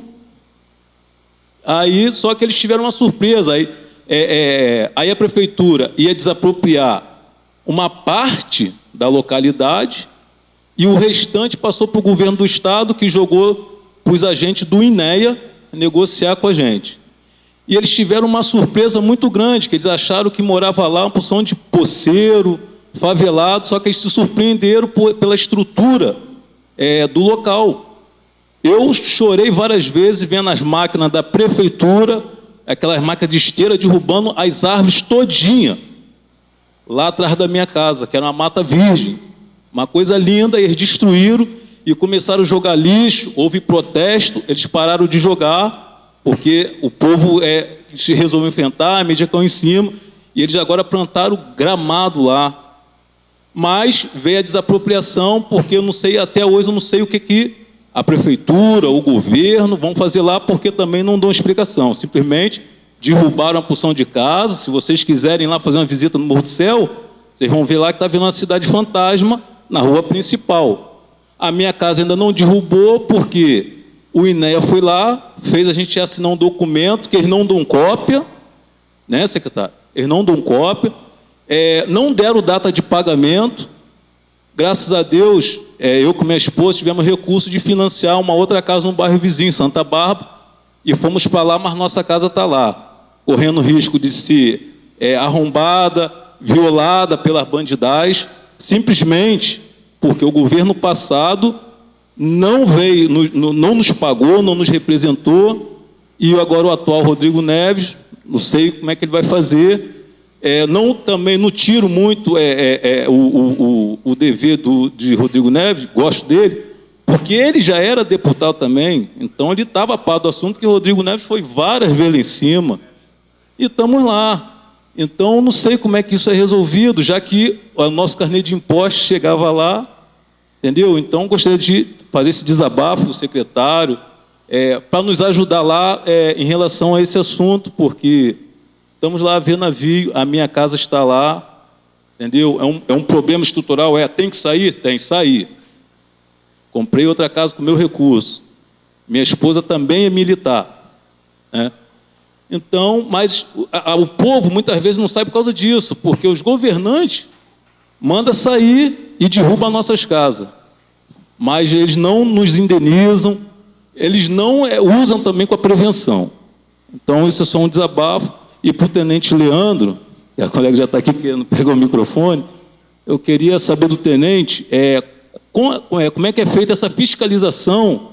Aí, só que eles tiveram uma surpresa. Aí a prefeitura ia desapropriar uma parte da localidade e o restante passou para o governo do estado, que jogou para os agentes do INEA negociar com a gente. E eles tiveram uma surpresa muito grande, que eles acharam que morava lá uma porção de poceiro, favelado, só que eles se surpreenderam pela estrutura do local. Eu chorei várias vezes vendo as máquinas da prefeitura, aquelas máquinas de esteira, derrubando as árvores todinha, lá atrás da minha casa, que era uma mata virgem. Uma coisa linda, eles destruíram e começaram a jogar lixo, houve protesto, eles pararam de jogar, porque o povo se resolveu enfrentar, a mídia caiu em cima, e eles agora plantaram gramado lá. Mas veio a desapropriação, porque eu não sei, até hoje eu não sei o que a prefeitura, o governo vão fazer lá, porque também não dão explicação. Simplesmente derrubaram a porção de casa. Se vocês quiserem ir lá fazer uma visita no Morro do Céu, vocês vão ver lá que está vendo uma cidade fantasma na rua principal. A minha casa ainda não derrubou, porque o INEA foi lá, fez a gente assinar um documento que eles não dão cópia, né, secretário? Eles não dão cópia, não deram data de pagamento. Graças a Deus, eu com minha esposa tivemos recurso de financiar uma outra casa no bairro vizinho, Santa Bárbara, e fomos para lá, mas nossa casa está lá, correndo risco de ser arrombada, violada pelas bandidais, simplesmente porque o governo passado não veio, não nos pagou, não nos representou, e agora o atual Rodrigo Neves, não sei como é que ele vai fazer. Também não tiro muito o dever de Rodrigo Neves, gosto dele, porque ele já era deputado também, então ele estava a par do assunto, que Rodrigo Neves foi várias vezes lá em cima, e estamos lá. Então, não sei como é que isso é resolvido, já que o nosso carnê de impostos chegava lá, entendeu? Então, gostaria de fazer esse desabafo do secretário, para nos ajudar lá em relação a esse assunto, porque estamos lá a ver navio, a minha casa está lá, entendeu? É um problema estrutural, tem que sair? Tem que sair. Comprei outra casa com meu recurso. Minha esposa também é militar, né? Então, mas o povo muitas vezes não sai por causa disso, porque os governantes mandam sair e derrubam nossas casas. Mas eles não nos indenizam, eles não usam também com a prevenção. Então, isso é só um desabafo. E para o tenente Leandro, que a colega já está aqui querendo pegar o microfone, eu queria saber do tenente como é que é feita essa fiscalização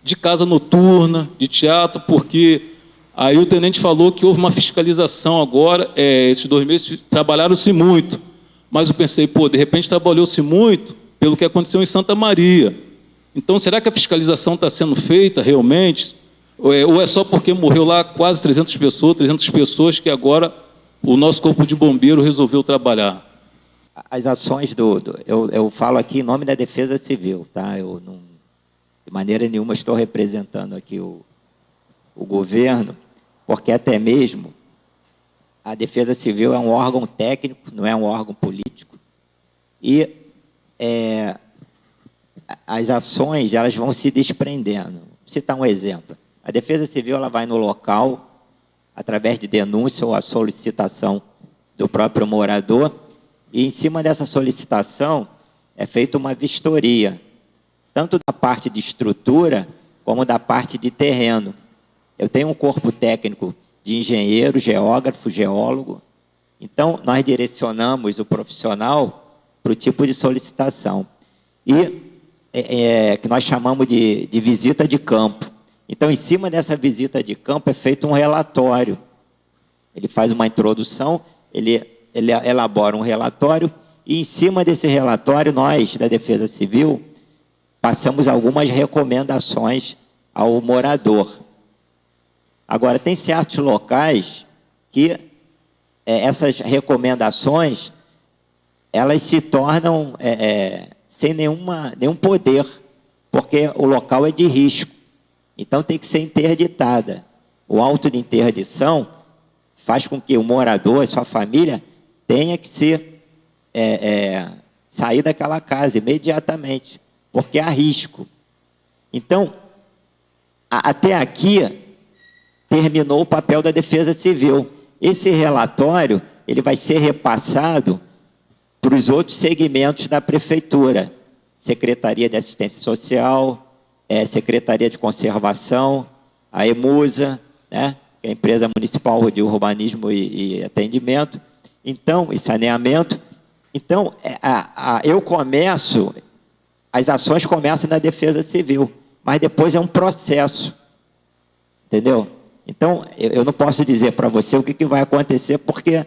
de casa noturna, de teatro, porque aí o tenente falou que houve uma fiscalização agora, esses 2 meses trabalharam-se muito, mas eu pensei, de repente trabalhou-se muito pelo que aconteceu em Santa Maria. Então, será que a fiscalização está sendo feita realmente? Ou é só porque morreu lá quase 300 pessoas que agora o nosso corpo de bombeiro resolveu trabalhar? As ações eu falo aqui em nome da Defesa Civil, tá? Eu não, de maneira nenhuma, estou representando aqui o governo, porque até mesmo a Defesa Civil é um órgão técnico, não é um órgão político, e as ações elas vão se desprendendo. Vou citar um exemplo. A Defesa Civil ela vai no local, através de denúncia ou a solicitação do próprio morador, e em cima dessa solicitação é feita uma vistoria, tanto da parte de estrutura como da parte de terreno. Eu tenho um corpo técnico de engenheiro, geógrafo, geólogo, então nós direcionamos o profissional para o tipo de solicitação, e que nós chamamos de visita de campo. Então, em cima dessa visita de campo é feito um relatório. Ele faz uma introdução, ele elabora um relatório, e em cima desse relatório, nós, da Defesa Civil, passamos algumas recomendações ao morador. Agora, tem certos locais que essas recomendações, elas se tornam sem nenhum poder, porque o local é de risco. Então, tem que ser interditada. O auto de interdição faz com que o morador, a sua família, tenha que sair daquela casa imediatamente, porque há risco. Então, até aqui, terminou o papel da Defesa Civil. Esse relatório ele vai ser repassado para os outros segmentos da Prefeitura, Secretaria de Assistência Social, Secretaria de Conservação, a EMUSA, né, que é a Empresa Municipal de Urbanismo e Atendimento, então, e Saneamento. Então, as ações começam na Defesa Civil, mas depois é um processo, entendeu? Então, eu não posso dizer para você o que vai acontecer, porque,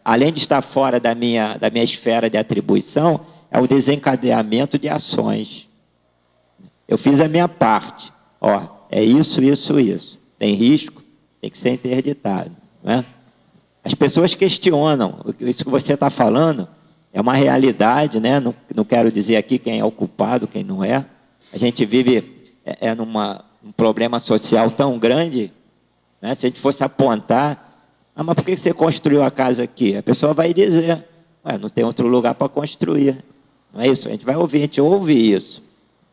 além de estar fora da minha esfera de atribuição, é o desencadeamento de ações. Eu fiz a minha parte. É isso. Tem risco, tem que ser interditado. Né? As pessoas questionam. Isso que você está falando é uma realidade, né? Não quero dizer aqui quem é o culpado, quem não é. A gente vive num problema social tão grande, né? Se a gente fosse apontar, mas por que você construiu a casa aqui? A pessoa vai dizer, não tem outro lugar para construir. Não é isso? A gente vai ouvir, a gente ouve isso.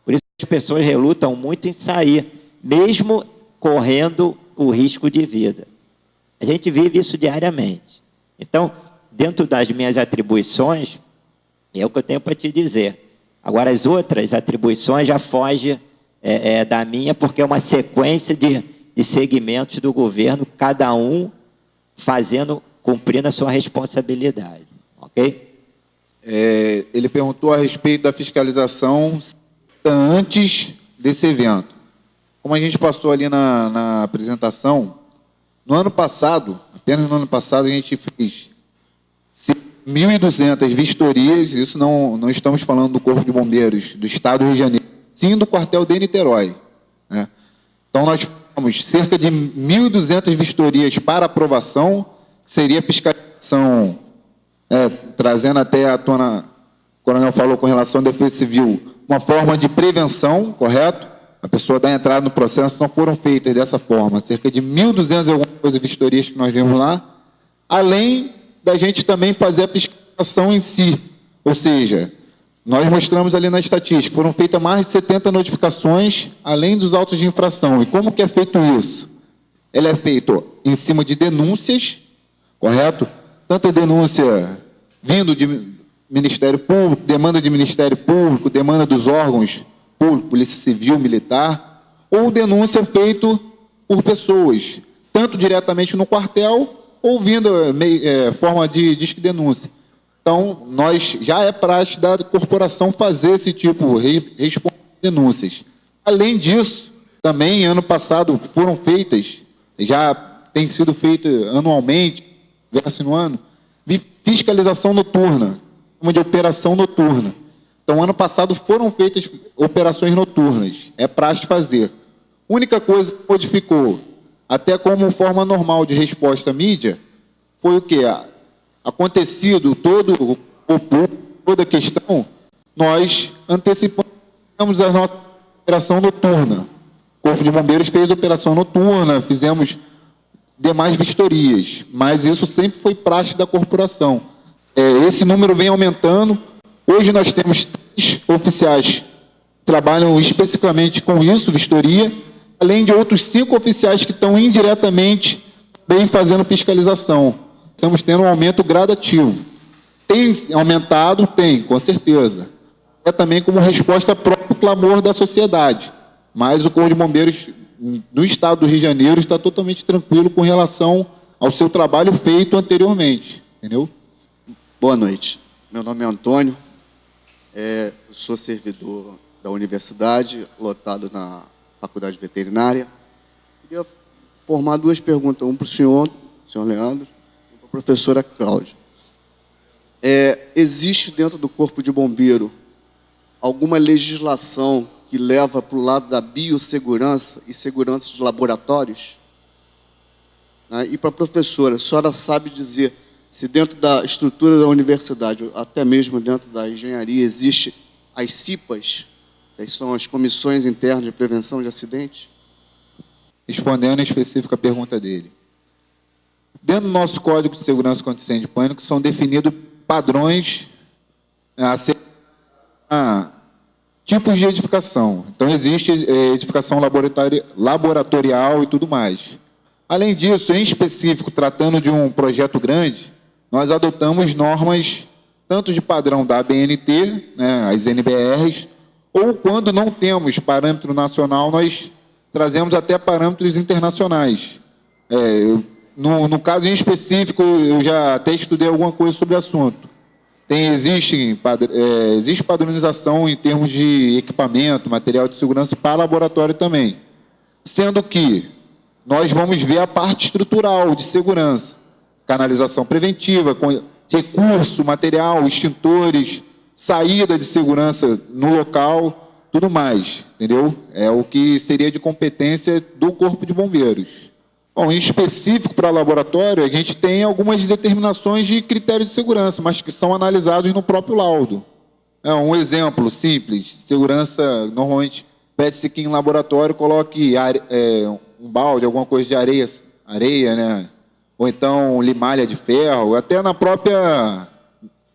Por isso as pessoas relutam muito em sair, mesmo correndo o risco de vida. A gente vive isso diariamente. Então, dentro das minhas atribuições, é o que eu tenho para te dizer. Agora, as outras atribuições já fogem da minha, porque é uma sequência de segmentos do governo, cada um cumprindo a sua responsabilidade. Ok? Ele perguntou a respeito da fiscalização antes desse evento. Como a gente passou ali na apresentação, no ano passado, apenas no ano passado, a gente fez 1.200 vistorias, isso não estamos falando do Corpo de Bombeiros do Estado do Rio de Janeiro, sim do quartel de Niterói. Né? Então, nós temos cerca de 1.200 vistorias para aprovação, que seria fiscalização, trazendo até à tona, o coronel falou com relação à Defesa Civil, uma forma de prevenção, correto? A pessoa dá entrada no processo, não foram feitas dessa forma. Cerca de 1.200 e alguma coisa vistorias que nós vimos lá, além da gente também fazer a fiscalização em si. Ou seja, nós mostramos ali na estatística, foram feitas mais de 70 notificações, além dos autos de infração. E como que é feito isso? Ele é feito em cima de denúncias, correto? Tanto a denúncia vindo de Ministério Público, demanda de Ministério Público, demanda dos órgãos públicos, Polícia Civil, Militar, ou denúncia feita por pessoas, tanto diretamente no quartel, ou vindo forma de disque denúncia. Então, já é praxe da corporação fazer esse tipo, responder denúncias. Além disso, também, ano passado, foram feitas, já tem sido feita anualmente, verso no ano, de fiscalização noturna, uma de operação noturna. Então, ano passado foram feitas operações noturnas, é praxe fazer. A única coisa que modificou, até como forma normal de resposta à mídia, foi o quê? Acontecido toda a questão, nós antecipamos a nossa operação noturna. O Corpo de Bombeiros fez operação noturna, fizemos demais vistorias, mas isso sempre foi praxe da corporação. Esse número vem aumentando. Hoje nós temos 3 oficiais que trabalham especificamente com isso, vistoria, além de outros 5 oficiais que estão indiretamente bem fazendo fiscalização. Estamos tendo um aumento gradativo. Tem aumentado? Tem, com certeza. É também como resposta ao próprio clamor da sociedade. Mas o Corpo de Bombeiros do Estado do Rio de Janeiro está totalmente tranquilo com relação ao seu trabalho feito anteriormente. Entendeu? Boa noite. Meu nome é Antônio. Eu sou servidor da universidade, lotado na Faculdade Veterinária. Queria formar 2 perguntas, uma para o senhor Leandro, e para a professora Cláudia. Existe dentro do Corpo de Bombeiro alguma legislação que leva para o lado da biossegurança e segurança de laboratórios? E para a professora, a senhora sabe dizer se dentro da estrutura da universidade, até mesmo dentro da engenharia, existe as CIPAs, que são as Comissões Internas de Prevenção de Acidentes? Respondendo em específico a pergunta dele. Dentro do nosso Código de Segurança contra Incêndio e Pânico são definidos padrões tipos de edificação. Então, existe edificação laboratorial e tudo mais. Além disso, em específico, tratando de um projeto grande, nós adotamos normas tanto de padrão da ABNT, né, as NBRs, ou quando não temos parâmetro nacional, nós trazemos até parâmetros internacionais. No caso em específico, eu já até estudei alguma coisa sobre o assunto. Existe padronização em termos de equipamento, material de segurança para laboratório também. Sendo que nós vamos ver a parte estrutural de segurança, canalização preventiva, recurso, material, extintores, saída de segurança no local, tudo mais, entendeu? É o que seria de competência do Corpo de Bombeiros. Bom, em específico para laboratório, a gente tem algumas determinações de critério de segurança, mas que são analisados no próprio laudo. Um exemplo simples, segurança, normalmente pede-se que em laboratório coloque um balde, alguma coisa de areia, né? Ou então limalha de ferro, até na própria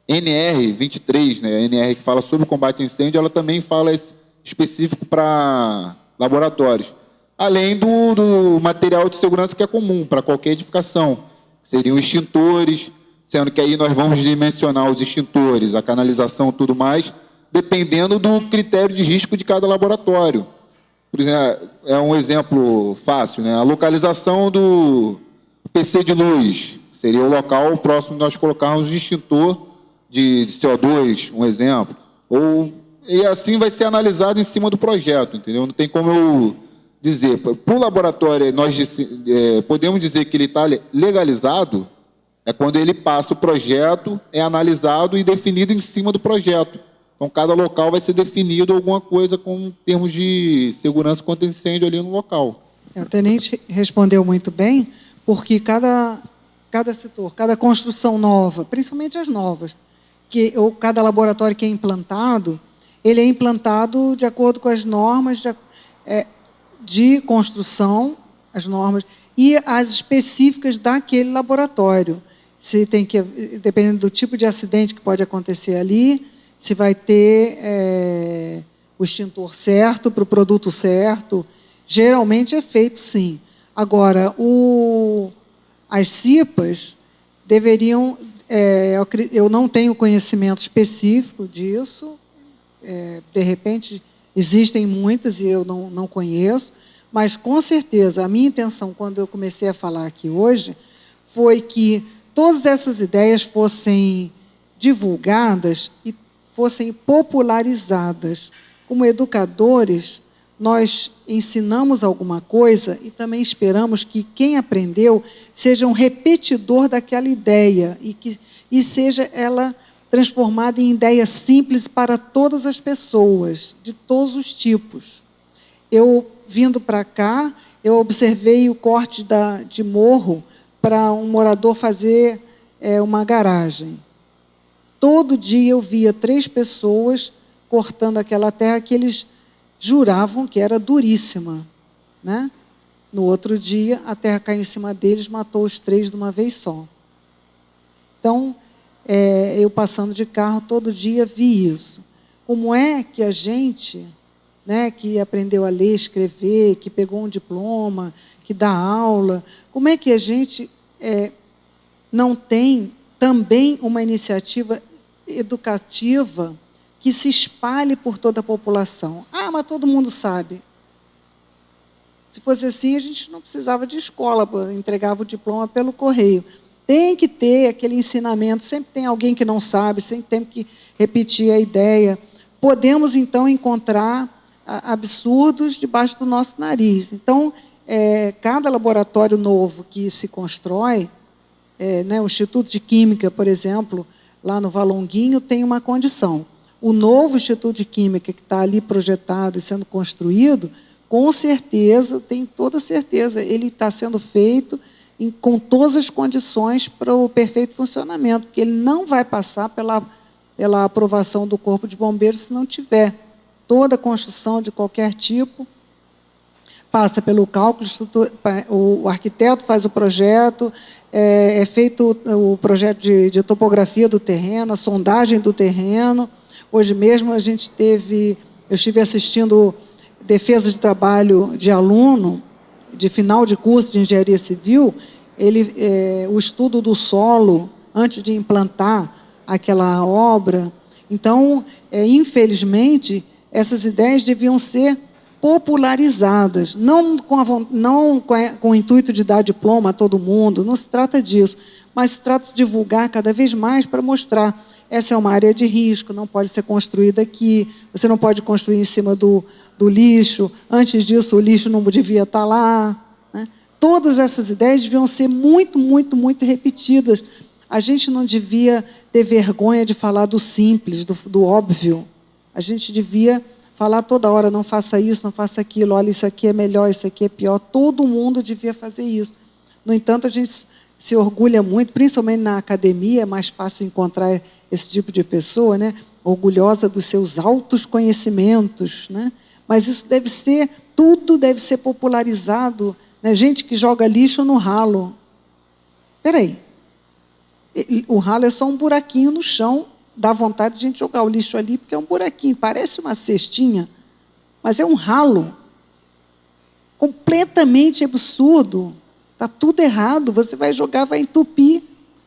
NR23, né? A NR que fala sobre o combate a incêndio, ela também fala específico para laboratórios. Além do material de segurança que é comum para qualquer edificação, seriam extintores, sendo que aí nós vamos dimensionar os extintores, a canalização e tudo mais, dependendo do critério de risco de cada laboratório. Por exemplo, um exemplo fácil, né? A localização do PC de luz seria o local próximo de nós colocarmos o extintor de CO2, um exemplo. E assim vai ser analisado em cima do projeto, entendeu? Não tem como eu dizer. Para o laboratório, nós podemos dizer que ele está legalizado quando ele passa o projeto, é analisado e definido em cima do projeto. Então, cada local vai ser definido alguma coisa com termos de segurança contra incêndio ali no local. O tenente respondeu muito bem, porque cada setor, cada construção nova, principalmente as novas, ou cada laboratório que é implantado, ele é implantado de acordo com as normas de construção, as normas, e as específicas daquele laboratório. Se tem que, dependendo do tipo de acidente que pode acontecer ali, se vai ter o extintor certo para o produto certo. Geralmente é feito, sim. Agora, as CIPAs deveriam... eu não tenho conhecimento específico disso. De repente, existem muitas e eu não conheço, mas, com certeza, a minha intenção, quando eu comecei a falar aqui hoje, foi que todas essas ideias fossem divulgadas e fossem popularizadas. Como educadores, nós ensinamos alguma coisa e também esperamos que quem aprendeu seja um repetidor daquela ideia e seja ela transformada em ideia simples para todas as pessoas, de todos os tipos. Eu, vindo para cá, eu observei o corte de morro para um morador fazer uma garagem. Todo dia eu via 3 pessoas cortando aquela terra que eles juravam que era duríssima, né? No outro dia, a terra caiu em cima deles, matou os 3 de uma vez só. Então, eu passando de carro todo dia vi isso. Como é que a gente, né, que aprendeu a ler, escrever, que pegou um diploma, que dá aula, como é que a gente não tem também uma iniciativa educativa que se espalhe por toda a população? Ah, mas todo mundo sabe. Se fosse assim, a gente não precisava de escola, entregava o diploma pelo correio. Tem que ter aquele ensinamento, sempre tem alguém que não sabe, sempre tem que repetir a ideia. Podemos, então, encontrar absurdos debaixo do nosso nariz. Então, cada laboratório novo que se constrói, o Instituto de Química, por exemplo, lá no Valonguinho, tem uma condição. O novo Instituto de Química, que está ali projetado e sendo construído, com certeza, tenho toda certeza, ele está sendo feito com todas as condições para o perfeito funcionamento, porque ele não vai passar pela aprovação do Corpo de Bombeiros se não tiver toda a construção de qualquer tipo. passa pelo cálculo, o arquiteto faz o projeto, é feito o projeto de topografia do terreno, a sondagem do terreno. Hoje mesmo eu estive assistindo defesa de trabalho de aluno, de final de curso de engenharia civil, o estudo do solo antes de implantar aquela obra. Então, infelizmente, essas ideias deviam ser popularizadas, não com o intuito de dar diploma a todo mundo, não se trata disso, mas se trata de divulgar cada vez mais para mostrar: essa é uma área de risco, não pode ser construída aqui, você não pode construir em cima do lixo, antes disso o lixo não devia estar lá. Né? Todas essas ideias deviam ser muito, muito, muito repetidas. A gente não devia ter vergonha de falar do simples, do óbvio. A gente devia falar toda hora: não faça isso, não faça aquilo, olha, isso aqui é melhor, isso aqui é pior. Todo mundo devia fazer isso. No entanto, a gente se orgulha muito, principalmente na academia, é mais fácil encontrar esse tipo de pessoa, né? Orgulhosa dos seus altos conhecimentos. Né? Mas isso tudo deve ser popularizado. Né? Gente que joga lixo no ralo. Espera aí. O ralo é só um buraquinho no chão, dá vontade de a gente jogar o lixo ali, porque é um buraquinho, parece uma cestinha, mas é um ralo. Completamente absurdo. Está tudo errado, você vai jogar, vai entupir.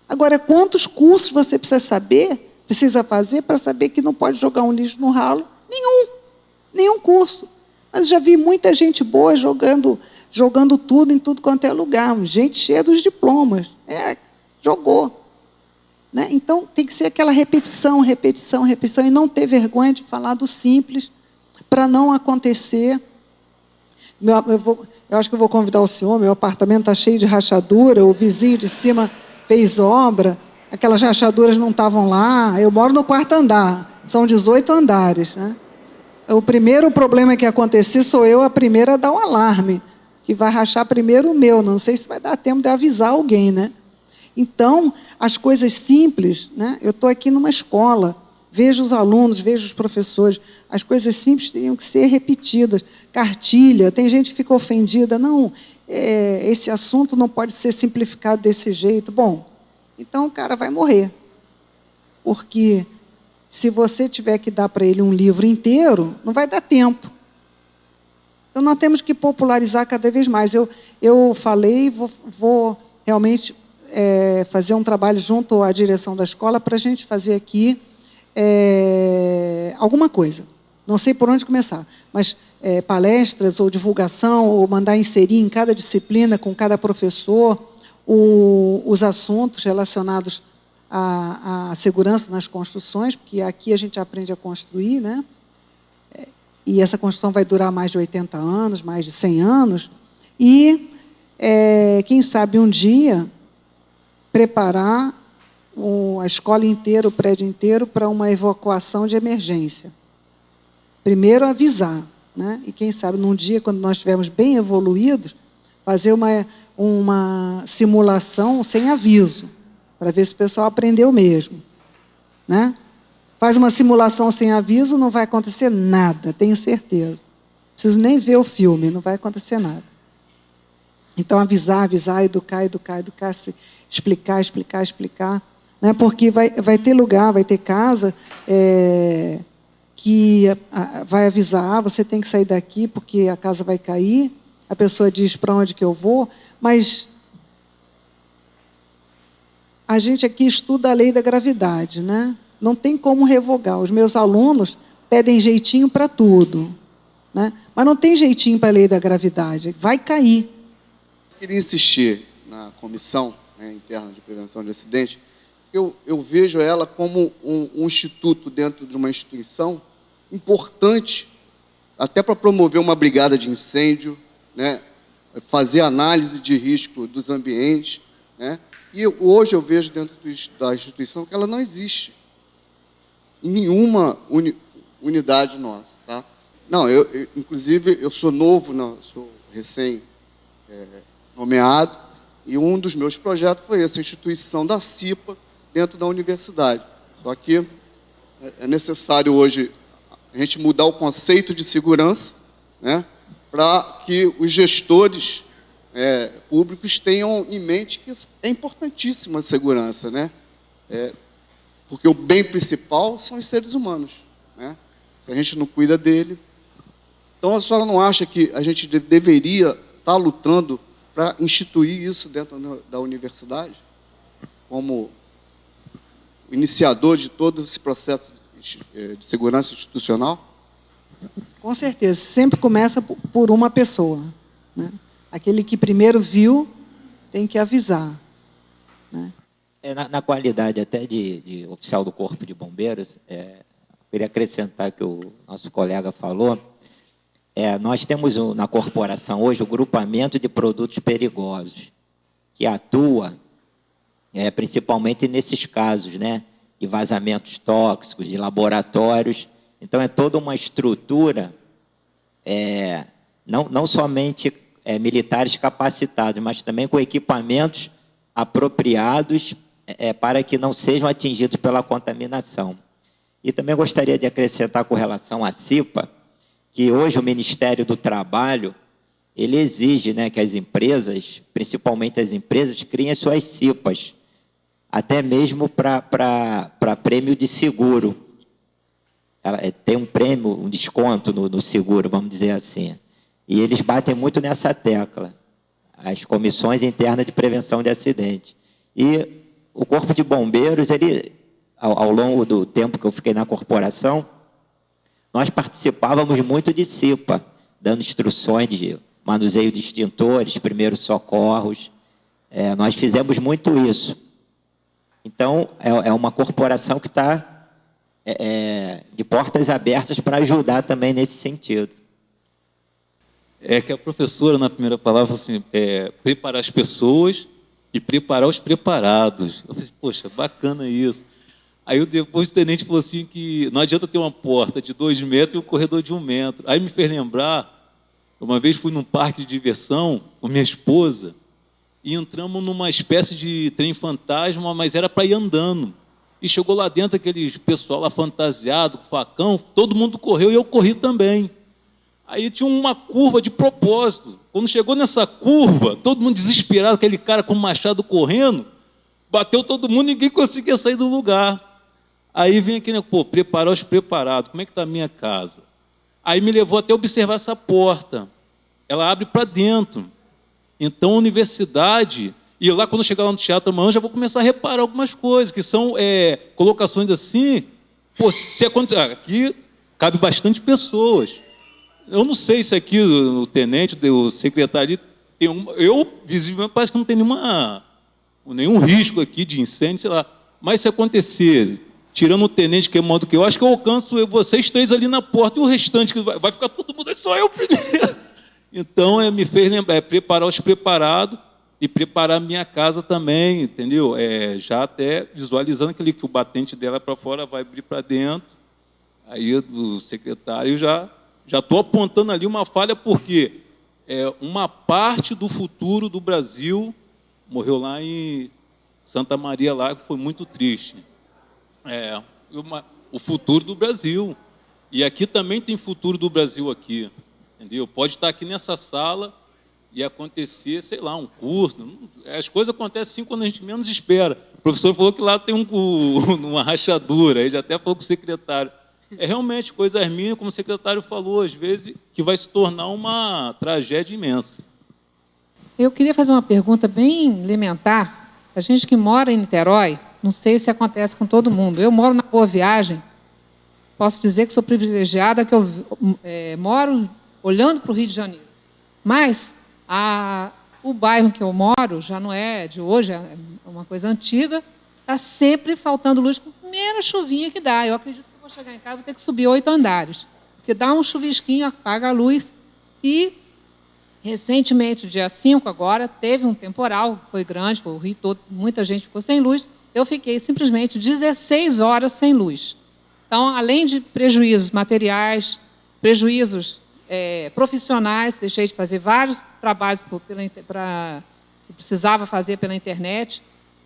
Agora, quantos cursos você precisa fazer para saber que não pode jogar um lixo no ralo? Nenhum curso. Mas já vi muita gente boa jogando tudo em tudo quanto é lugar, gente cheia dos diplomas. Jogou. Né? Então, tem que ser aquela repetição, e não ter vergonha de falar do simples, para não acontecer. Eu acho que eu vou convidar o senhor, meu apartamento está cheio de rachadura, o vizinho de cima fez obra, aquelas rachaduras não estavam lá, eu moro no 4º andar, são 18 andares. Né? O primeiro problema que acontecer sou eu a primeira a dar um alarme, que vai rachar primeiro o meu, não sei se vai dar tempo de avisar alguém, né? Então, as coisas simples, né? Eu estou aqui numa escola, vejo os alunos, vejo os professores, as coisas simples teriam que ser repetidas. Cartilha, tem gente que fica ofendida, não, esse assunto não pode ser simplificado desse jeito. Bom, então o cara vai morrer, porque se você tiver que dar para ele um livro inteiro, não vai dar tempo. Então, nós temos que popularizar cada vez mais. Eu falei, vou realmente fazer um trabalho junto à direção da escola para a gente fazer aqui alguma coisa. Não sei por onde começar, mas palestras ou divulgação, ou mandar inserir em cada disciplina, com cada professor, os assuntos relacionados à segurança nas construções, porque aqui a gente aprende a construir, né? E essa construção vai durar mais de 80 anos, mais de 100 anos, e, quem sabe, um dia, preparar a escola inteira, o prédio inteiro, para uma evacuação de emergência. Primeiro, avisar, né? E, quem sabe, num dia, quando nós estivermos bem evoluídos, fazer uma simulação sem aviso, para ver se o pessoal aprendeu mesmo. Né? Faz uma simulação sem aviso, não vai acontecer nada, tenho certeza. Não preciso nem ver o filme, não vai acontecer nada. Então, avisar, educar, explicar, né? Porque vai ter lugar, vai ter casa que vai avisar: você tem que sair daqui porque a casa vai cair. A pessoa diz: para onde que eu vou? Mas a gente aqui estuda a lei da gravidade, né? Não tem como revogar. Os meus alunos pedem jeitinho para tudo, né? Mas não tem jeitinho para a lei da gravidade, vai cair. Eu queria insistir na comissão, né, interna de prevenção de acidentes. Eu vejo ela como um instituto dentro de uma instituição importante, até para promover uma brigada de incêndio, né, fazer análise de risco dos ambientes, né, e hoje eu vejo dentro da instituição que ela não existe em nenhuma unidade nossa. Tá? Não, inclusive, eu sou novo, não, sou recém nomeado, e um dos meus projetos foi essa instituição da CIPA dentro da universidade. Só que é necessário hoje a gente mudar o conceito de segurança, né? para que os gestores públicos tenham em mente que é importantíssima a segurança, né? Porque o bem principal são os seres humanos, né? Se a gente não cuida dele... Então, a senhora não acha que a gente deveria estar lutando para instituir isso dentro da universidade, como iniciador de todo esse processo de segurança institucional? Com certeza, sempre começa por uma pessoa, né? Aquele que primeiro viu tem que avisar, né? Na qualidade até de oficial do Corpo de Bombeiros, queria acrescentar que o nosso colega falou, nós temos na corporação hoje o grupamento de produtos perigosos, que atua principalmente nesses casos, né, de vazamentos tóxicos, de laboratórios. Então, é toda uma estrutura, não somente militares capacitados, mas também com equipamentos apropriados para que não sejam atingidos pela contaminação. E também gostaria de acrescentar com relação à CIPA, que hoje o Ministério do Trabalho, ele exige, né, que as empresas, principalmente as empresas, criem as suas CIPAs, até mesmo para prêmio de seguro. Tem um prêmio, um desconto no seguro, vamos dizer assim. E eles batem muito nessa tecla, as comissões internas de prevenção de acidente. E o Corpo de Bombeiros, ele, ao longo do tempo que eu fiquei na corporação, nós participávamos muito de CIPA, dando instruções de manuseio de extintores, primeiros socorros. Nós fizemos muito isso. Então, é uma corporação que está de portas abertas para ajudar também nesse sentido. Que a professora, na primeira palavra, assim, preparar as pessoas e preparar os preparados. Eu falei, poxa, bacana isso. Aí depois o tenente falou assim que não adianta ter uma porta de 2 metros e um corredor de 1 metro. Aí me fez lembrar, uma vez fui num parque de diversão com minha esposa e entramos numa espécie de trem fantasma, mas era para ir andando. E chegou lá dentro aquele pessoal lá fantasiado, com facão, todo mundo correu e eu corri também. Aí tinha uma curva de propósito. Quando chegou nessa curva, todo mundo desesperado, aquele cara com o machado correndo, bateu todo mundo e ninguém conseguia sair do lugar. Aí vem aqui, né, preparar os preparados, como é que está a minha casa? Aí me levou até observar essa porta. Ela abre para dentro. Então, a universidade... E lá, quando eu chegar lá no teatro amanhã, já vou começar a reparar algumas coisas, que são colocações assim... se acontecer... Aqui cabe bastante pessoas. Eu não sei se aqui o tenente, o secretário... visivelmente, parece que não tem nenhum risco aqui de incêndio, sei lá. Mas se acontecer... tirando o tenente que é maior do que eu acho que eu alcanço vocês 3 ali na porta, e o restante, que vai ficar todo mundo, só eu primeiro. Então, me fez lembrar, preparar os preparados e preparar a minha casa também, entendeu? Já até visualizando que o batente dela para fora vai abrir para dentro. Aí, o secretário já estou apontando ali uma falha, porque uma parte do futuro do Brasil morreu lá em Santa Maria, lá, que foi muito triste. O futuro do Brasil. E aqui também tem futuro do Brasil aqui, entendeu? Pode estar aqui nessa sala e acontecer, sei lá, um curso. As coisas acontecem assim quando a gente menos espera. O professor falou que lá tem uma rachadura, ele já até falou com o secretário. Realmente coisas mínimas, como o secretário falou, às vezes, que vai se tornar uma tragédia imensa. Eu queria fazer uma pergunta bem elementar. A gente que mora em Niterói, não sei se acontece com todo mundo. Eu moro na Boa Viagem. Posso dizer que sou privilegiada, que eu moro olhando para o Rio de Janeiro. Mas o bairro que eu moro já não é de hoje, é uma coisa antiga. Está sempre faltando luz, com a primeira chuvinha que dá. Eu acredito que vou chegar em casa, vou ter que subir 8 andares. Porque dá um chuvisquinho, apaga a luz. E, recentemente, dia 5 agora, teve um temporal, foi grande, foi o Rio todo, muita gente ficou sem luz. Eu fiquei simplesmente 16 horas sem luz. Então, além de prejuízos materiais, prejuízos profissionais, deixei de fazer vários trabalhos que precisava fazer pela internet,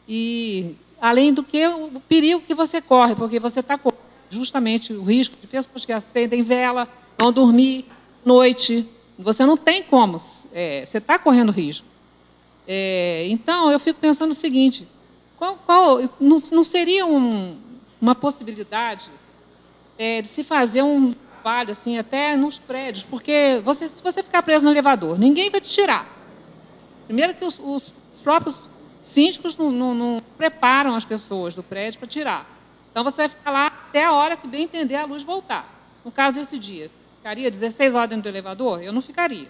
e além do que o perigo que você corre, porque você está correndo justamente o risco de pessoas que acendem vela, vão dormir noite, Você não tem como, você está correndo risco. Então, eu fico pensando o seguinte, não seria uma possibilidade de se fazer um trabalho assim, até nos prédios, porque se você ficar preso no elevador, ninguém vai te tirar. Primeiro que os próprios síndicos não preparam as pessoas do prédio para tirar. Então, você vai ficar lá até a hora que bem entender a luz voltar. No caso desse dia, ficaria 16 horas dentro do elevador? Eu não ficaria.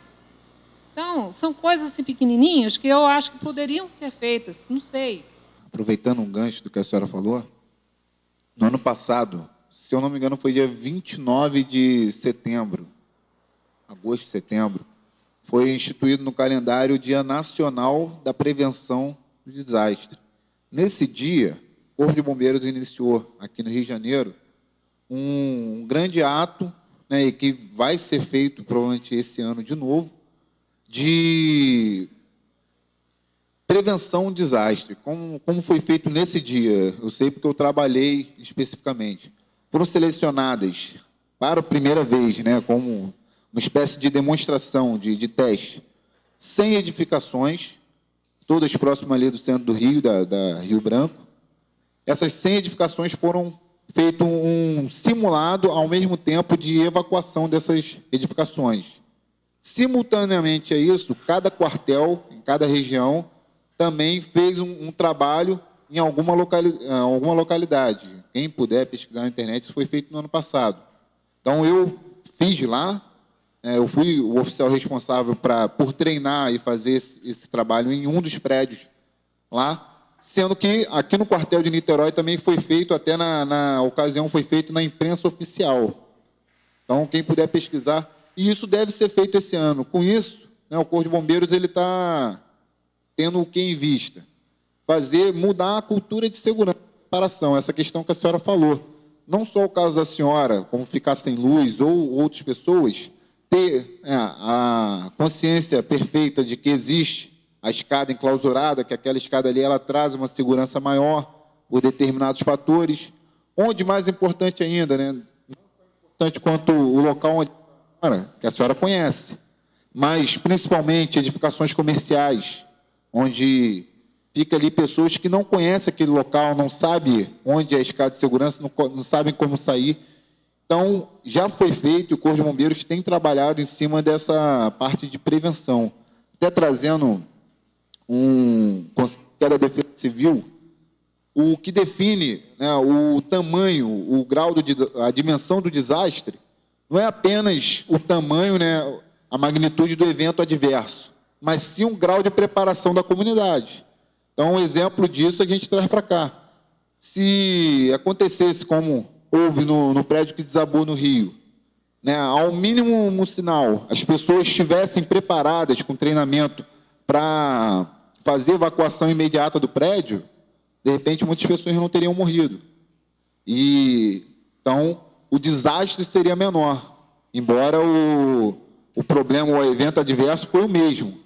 Então, são coisas assim pequenininhas que eu acho que poderiam ser feitas, não sei. Aproveitando um gancho do que a senhora falou, no ano passado, se eu não me engano, foi dia 29 de setembro, agosto, setembro, foi instituído no calendário o Dia Nacional da Prevenção do Desastre. Nesse dia, o Corpo de Bombeiros iniciou, aqui no Rio de Janeiro, um grande ato, né, e que vai ser feito, provavelmente, esse ano de novo, de prevenção de desastre. Como foi feito nesse dia? Eu sei porque eu trabalhei especificamente. Foram selecionadas, para a primeira vez, né, como uma espécie de demonstração, de teste, 100 edificações, todas próximas ali do centro do Rio, da Rio Branco. Essas 100 edificações foram feito um simulado, ao mesmo tempo, de evacuação dessas edificações. Simultaneamente a isso, cada quartel, em cada região, também fez um trabalho em alguma localidade. Quem puder pesquisar na internet, isso foi feito no ano passado. Então, eu fiz lá, eu fui o oficial responsável por treinar e fazer esse trabalho em um dos prédios lá, sendo que aqui no quartel de Niterói também foi feito, até na ocasião, foi feito na imprensa oficial. Então, quem puder pesquisar, e isso deve ser feito esse ano. Com isso, né, o Corpo de Bombeiros está tendo o que em vista? Mudar a cultura de segurança e preparação, essa questão que a senhora falou. Não só o caso da senhora, como ficar sem luz, ou outras pessoas, ter a consciência perfeita de que existe a escada enclausurada, que aquela escada ali ela traz uma segurança maior por determinados fatores. Onde, mais importante ainda, né, não tão importante quanto o local onde que a senhora conhece, mas principalmente edificações comerciais, onde fica ali pessoas que não conhecem aquele local, não sabem onde é a escada de segurança, não sabem como sair. Então, já foi feito, o Corpo de Bombeiros tem trabalhado em cima dessa parte de prevenção. Até trazendo um conselho da Defesa Civil, o que define, né, o tamanho, o grau, a dimensão do desastre, não é apenas o tamanho, né, a magnitude do evento adverso, mas sim um grau de preparação da comunidade. Então, um exemplo disso a gente traz para cá. Se acontecesse como houve no prédio que desabou no Rio, né, ao mínimo um sinal, as pessoas estivessem preparadas com treinamento para fazer evacuação imediata do prédio, de repente muitas pessoas não teriam morrido. Então, o desastre seria menor, embora o problema, o evento adverso foi o mesmo.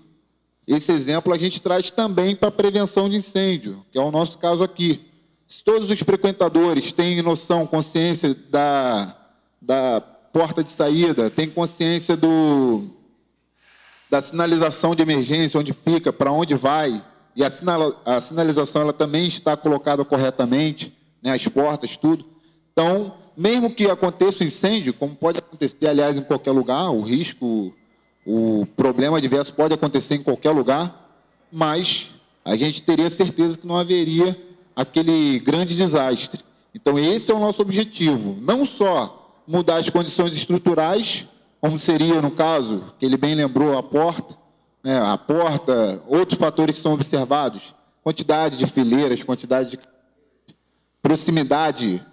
Esse exemplo a gente traz também para a prevenção de incêndio, que é o nosso caso aqui. Se todos os frequentadores têm noção, consciência da porta de saída, têm consciência da sinalização de emergência, onde fica, para onde vai, e a sinalização ela também está colocada corretamente, né, as portas, tudo. Então, mesmo que aconteça um incêndio, como pode acontecer, aliás, em qualquer lugar, o problema adverso pode acontecer em qualquer lugar, mas a gente teria certeza que não haveria aquele grande desastre. Então, esse é o nosso objetivo, não só mudar as condições estruturais, como seria, no caso, que ele bem lembrou, a porta, né, outros fatores que são observados, quantidade de fileiras, quantidade de proximidade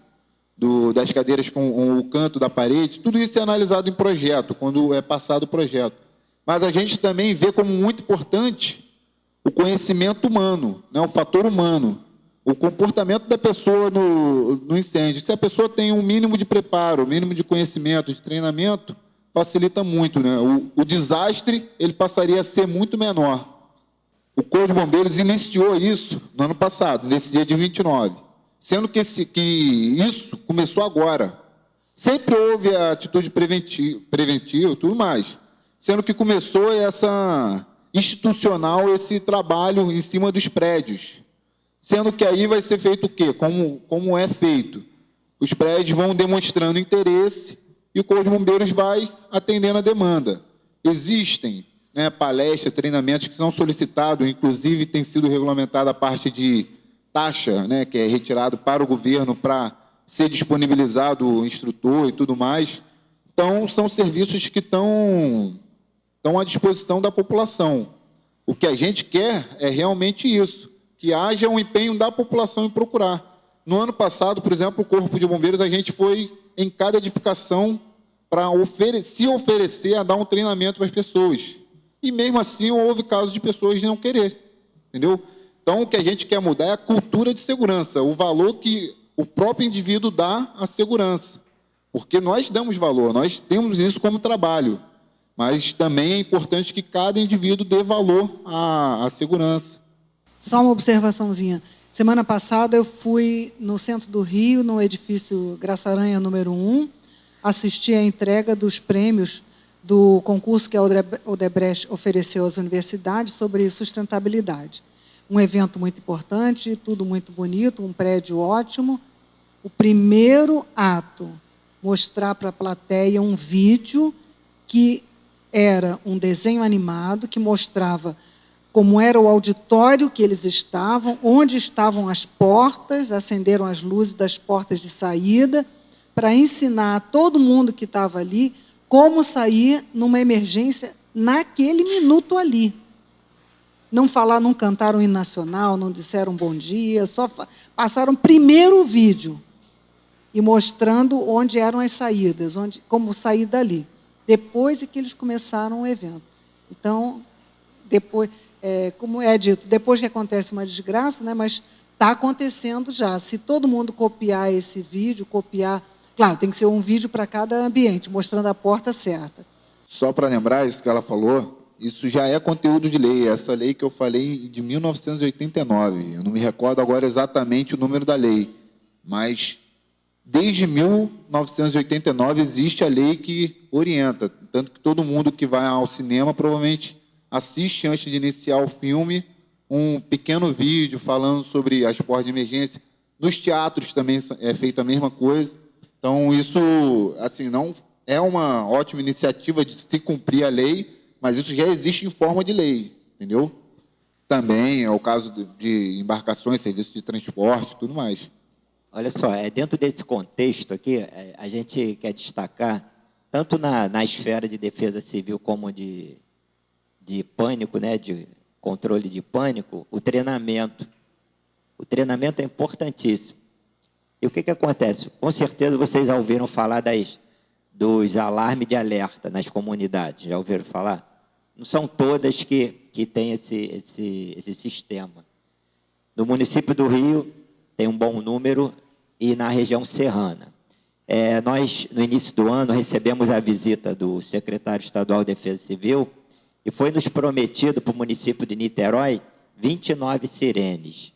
das cadeiras com o canto da parede, tudo isso é analisado em projeto, quando é passado o projeto. Mas a gente também vê como muito importante o conhecimento humano, né, o fator humano, o comportamento da pessoa no incêndio. Se a pessoa tem um mínimo de preparo, um mínimo de conhecimento, de treinamento, facilita muito, né? O desastre ele passaria a ser muito menor. O Corpo de Bombeiros iniciou isso no ano passado, nesse dia de 29, sendo que isso começou agora. Sempre houve a atitude preventiva e tudo mais, sendo que começou essa institucional, esse trabalho em cima dos prédios. Sendo que aí vai ser feito o quê? Como é feito? Os prédios vão demonstrando interesse e o Corpo de Bombeiros vai atendendo a demanda. Existem, né, palestras, treinamentos que são solicitados, inclusive tem sido regulamentada a parte de taxa, né, que é retirado para o governo para ser disponibilizado o instrutor e tudo mais. Então, são serviços que estão à disposição da população. O que a gente quer é realmente isso, que haja um empenho da população em procurar. No ano passado, por exemplo, o Corpo de Bombeiros, a gente foi em cada edificação para se oferecer a dar um treinamento para as pessoas. E mesmo assim houve casos de pessoas de não querer, entendeu? Então o que a gente quer mudar é a cultura de segurança, o valor que o próprio indivíduo dá à segurança. Porque nós damos valor, nós temos isso como trabalho, mas também é importante que cada indivíduo dê valor à segurança. Só uma observaçãozinha. Semana passada eu fui no centro do Rio, no edifício Graça Aranha número 1, assisti à entrega dos prêmios do concurso que a Odebrecht ofereceu às universidades sobre sustentabilidade. Um evento muito importante, tudo muito bonito, um prédio ótimo. O primeiro ato, mostrar para a plateia um vídeo que era um desenho animado, que mostrava como era o auditório que eles estavam, onde estavam as portas, acenderam as luzes das portas de saída, para ensinar a todo mundo que estava ali como sair numa emergência naquele minuto ali. Não falaram, não cantaram o hino nacional, não disseram bom dia, só passaram primeiro o vídeo e mostrando onde eram as saídas, como sair dali. Depois é que eles começaram o evento. Então, depois, como é dito, depois que acontece uma desgraça, né, mas está acontecendo já. Se todo mundo copiar esse vídeo, claro, tem que ser um vídeo para cada ambiente, mostrando a porta certa. Só para lembrar isso que ela falou, isso já é conteúdo de lei. Essa lei que eu falei de 1989. Eu não me recordo agora exatamente o número da lei, mas desde 1989 existe a lei que orienta, tanto que todo mundo que vai ao cinema provavelmente assiste antes de iniciar o filme um pequeno vídeo falando sobre as portas de emergência. Nos teatros também é feita a mesma coisa. Então, isso assim, não é uma ótima iniciativa de se cumprir a lei, mas isso já existe em forma de lei, entendeu? Também é o caso de embarcações, serviços de transporte e tudo mais. Olha só, dentro desse contexto aqui, a gente quer destacar, tanto na esfera de defesa civil como de pânico, né, de controle de pânico, o treinamento. O treinamento é importantíssimo. E o que acontece? Com certeza vocês já ouviram falar dos alarmes de alerta nas comunidades. Já ouviram falar? Não são todas que têm esse sistema. No município do Rio, tem um bom número, e na região serrana. Nós, no início do ano, recebemos a visita do secretário estadual de Defesa Civil e foi nos prometido para o município de Niterói 29 sirenes,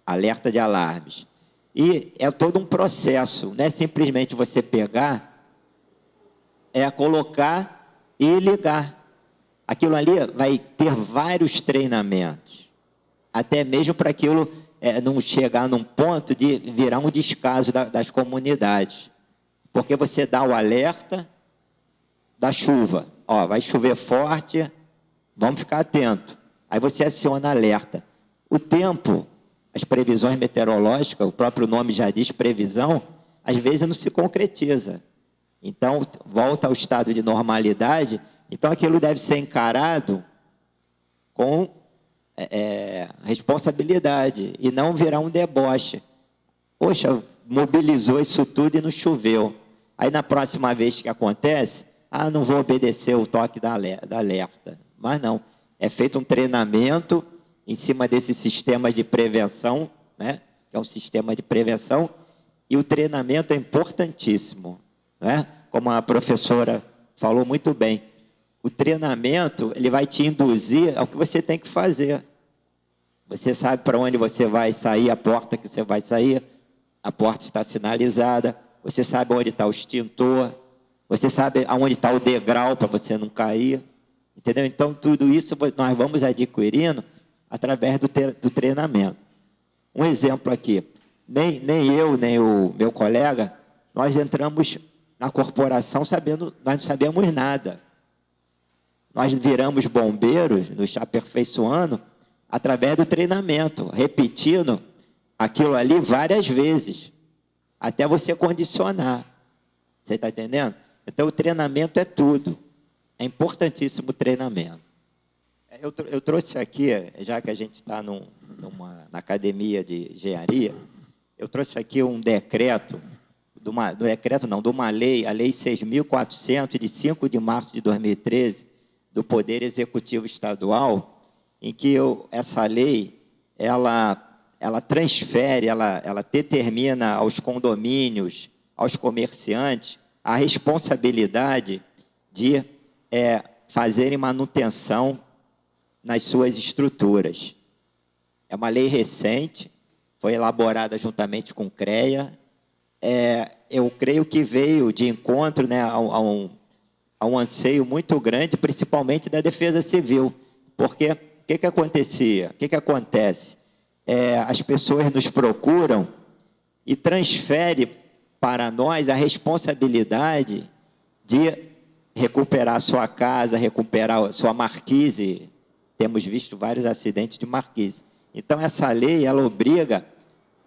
alerta de alarmes. E é todo um processo, não é simplesmente você pegar, colocar e ligar. Aquilo ali vai ter vários treinamentos, até mesmo para aquilo não chegar num ponto de virar um descaso das comunidades. Porque você dá o alerta da chuva. Vai chover forte, vamos ficar atento. Aí você aciona alerta. O tempo, as previsões meteorológicas, o próprio nome já diz previsão, às vezes não se concretiza. Então, volta ao estado de normalidade. Então, aquilo deve ser encarado com responsabilidade e não virar um deboche. Poxa, mobilizou isso tudo e não choveu. Aí, na próxima vez que acontece, não vou obedecer o toque da alerta. Mas não, é feito um treinamento em cima desse sistema de prevenção, né? Que é um sistema de prevenção, e o treinamento é importantíssimo, né? Como a professora falou muito bem. O treinamento, ele vai te induzir ao que você tem que fazer. Você sabe para onde você vai sair, a porta que você vai sair, a porta está sinalizada, você sabe onde está o extintor, você sabe aonde está o degrau para você não cair, entendeu? Então, tudo isso nós vamos adquirindo através do treinamento. Um exemplo aqui, nem eu, nem o meu colega, nós entramos na corporação nós não sabíamos nada. Nós viramos bombeiros, nos aperfeiçoando, através do treinamento, repetindo aquilo ali várias vezes, até você condicionar. Você está entendendo? Então, o treinamento é tudo. É importantíssimo o treinamento. Eu trouxe aqui, já que a gente está na academia de engenharia, eu trouxe aqui um decreto, de uma lei, a Lei 6.400, de 5 de março de 2013, do Poder Executivo Estadual, em que essa lei, ela transfere, ela determina aos condomínios, aos comerciantes, a responsabilidade de fazerem manutenção nas suas estruturas. É uma lei recente, foi elaborada juntamente com o CREA. Eu creio que veio de encontro, né, a um anseio muito grande, principalmente da Defesa Civil. Porque o que acontecia? O que acontece? As pessoas nos procuram e transferem para nós a responsabilidade de recuperar a sua casa, recuperar a sua marquise. Temos visto vários acidentes de marquise. Então, essa lei, ela obriga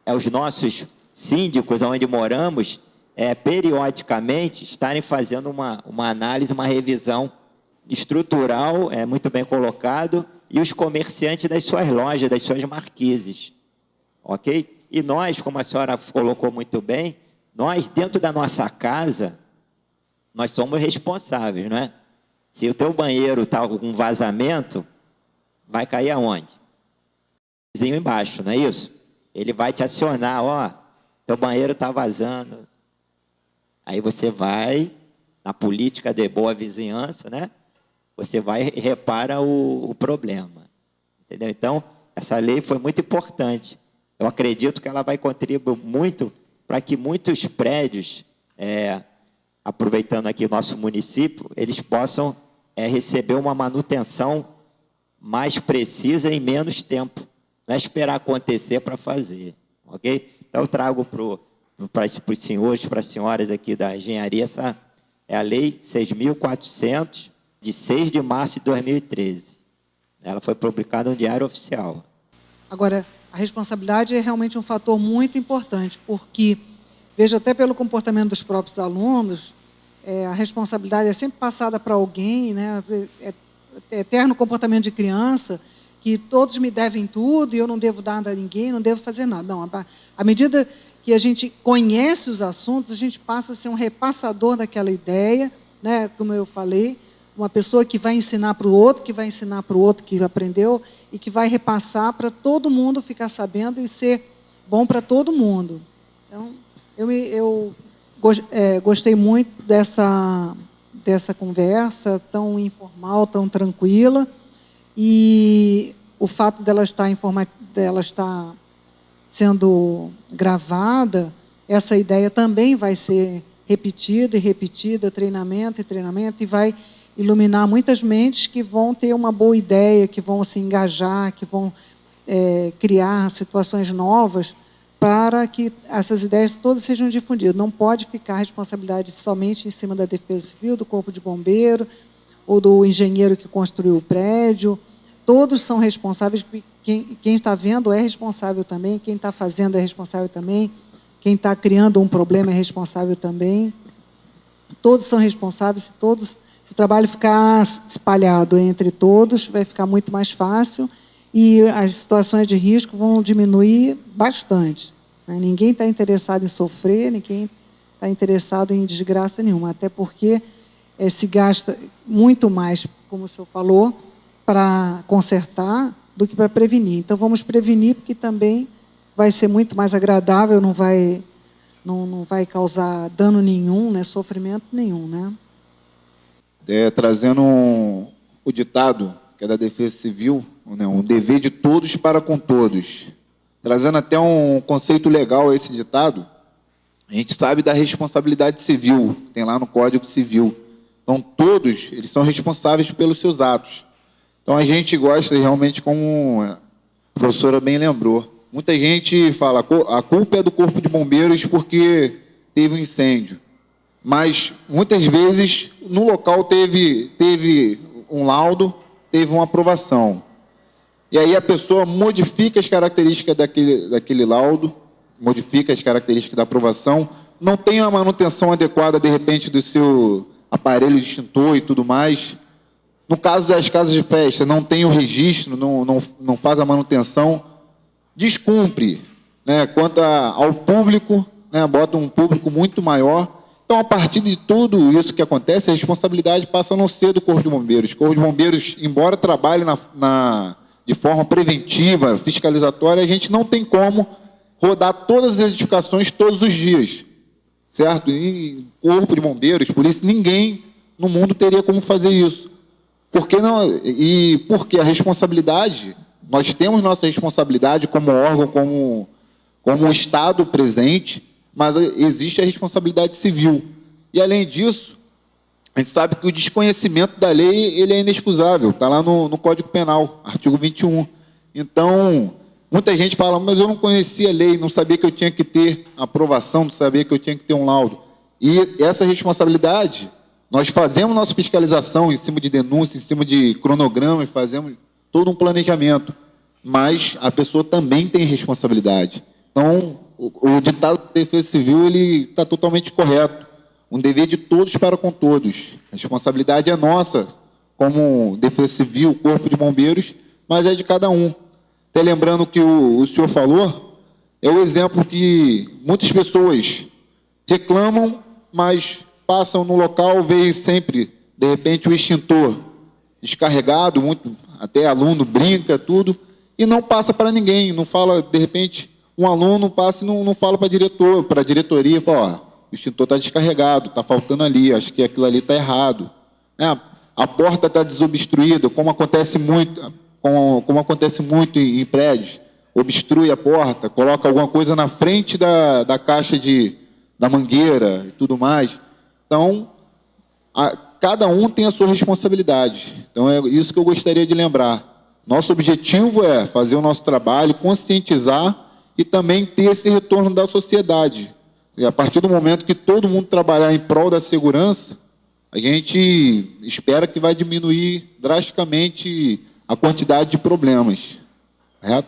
os nossos síndicos, onde moramos, periodicamente, estarem fazendo uma análise, uma revisão estrutural, muito bem colocado, e os comerciantes das suas lojas, das suas marquises. Ok? E nós, como a senhora colocou muito bem, nós, dentro da nossa casa, nós somos responsáveis, não é? Se o teu banheiro está com vazamento, vai cair aonde? Vizinho embaixo, não é isso? Ele vai te acionar, teu banheiro está vazando. Aí você vai, na política de boa vizinhança, né? Você vai e repara o problema. Entendeu? Então, essa lei foi muito importante. Eu acredito que ela vai contribuir muito para que muitos prédios, aproveitando aqui o nosso município, eles possam receber uma manutenção mais precisa em menos tempo. Não é esperar acontecer para fazer. Ok? Então, eu trago para os senhores, para as senhoras aqui da engenharia, essa é a Lei 6.400, de 6 de março de 2013. Ela foi publicada no Diário Oficial. Agora, a responsabilidade é realmente um fator muito importante, porque, vejo até pelo comportamento dos próprios alunos, a responsabilidade é sempre passada para alguém, né? É eterno comportamento de criança, que todos me devem tudo e eu não devo dar nada a ninguém, não devo fazer nada. Não, à medida que a gente conhece os assuntos, a gente passa a ser um repassador daquela ideia, né? Como eu falei, uma pessoa que vai ensinar para o outro, que vai ensinar para o outro que aprendeu e que vai repassar para todo mundo ficar sabendo e ser bom para todo mundo. Então, eu gostei muito dessa conversa tão informal, tão tranquila, e o fato dela estar sendo gravada, essa ideia também vai ser repetida e repetida, treinamento e treinamento, e vai iluminar muitas mentes que vão ter uma boa ideia, que vão se engajar, que vão criar situações novas para que essas ideias todas sejam difundidas. Não pode ficar a responsabilidade somente em cima da Defesa Civil, do Corpo de Bombeiro, ou do engenheiro que construiu o prédio. Todos são responsáveis, quem está vendo é responsável também, quem está fazendo é responsável também, quem está criando um problema é responsável também. Todos são responsáveis, se o trabalho ficar espalhado entre todos, vai ficar muito mais fácil e as situações de risco vão diminuir bastante. Né? Ninguém está interessado em sofrer, ninguém está interessado em desgraça nenhuma, até porque se gasta muito mais, como o senhor falou, para consertar do que para prevenir. Então, vamos prevenir, porque também vai ser muito mais agradável, não vai causar dano nenhum, né, sofrimento nenhum. Né? Trazendo o ditado, que é da Defesa Civil, né, um dever de todos para com todos. Trazendo até um conceito legal a esse ditado, A gente sabe da responsabilidade civil, tem lá no Código Civil. Então, todos, eles são responsáveis pelos seus atos. Então, a gente gosta realmente, como a professora bem lembrou, muita gente fala, a culpa é do Corpo de Bombeiros porque teve um incêndio. Mas, muitas vezes, no local teve um laudo, teve uma aprovação. E aí a pessoa modifica as características daquele laudo, modifica as características da aprovação, não tem a manutenção adequada, de repente, do seu aparelho de extintor e tudo mais. No caso das casas de festa, não tem o registro, não faz a manutenção, descumpre, né? Quanto ao público, né? Bota um público muito maior. Então, a partir de tudo isso que acontece, a responsabilidade passa a não ser do Corpo de Bombeiros. O Corpo de Bombeiros, embora trabalhe de forma preventiva, fiscalizatória, a gente não tem como rodar todas as edificações todos os dias, certo? E Corpo de Bombeiros, por isso ninguém no mundo teria como fazer isso. Por que não? E porque a responsabilidade, nós temos nossa responsabilidade como órgão, como um Estado presente, mas existe a responsabilidade civil. E, além disso, a gente sabe que o desconhecimento da lei ele é inexcusável, está lá no Código Penal, artigo 21. Então, muita gente fala, mas eu não conhecia a lei, não sabia que eu tinha que ter aprovação, não sabia que eu tinha que ter um laudo. E essa responsabilidade, nós fazemos nossa fiscalização em cima de denúncia, em cima de cronograma, e fazemos todo um planejamento, mas a pessoa também tem responsabilidade. Então, o ditado da Defesa Civil está totalmente correto. Um dever de todos para com todos. A responsabilidade é nossa, como Defesa Civil, Corpo de Bombeiros, mas é de cada um. Até lembrando que o senhor falou, é o exemplo que muitas pessoas reclamam, mas passam no local, veem sempre, de repente, o extintor descarregado, até aluno brinca, tudo, e não passa para ninguém, não fala, de repente, um aluno passa e não fala para a diretoria, fala, ó, o extintor está descarregado, está faltando ali, acho que aquilo ali está errado. A porta está desobstruída, como acontece muito em prédios, obstrui a porta, coloca alguma coisa na frente da caixa da mangueira e tudo mais. Então, cada um tem a sua responsabilidade. Então, é isso que eu gostaria de lembrar. Nosso objetivo é fazer o nosso trabalho, conscientizar e também ter esse retorno da sociedade. E a partir do momento que todo mundo trabalhar em prol da segurança, a gente espera que vai diminuir drasticamente a quantidade de problemas. Correto?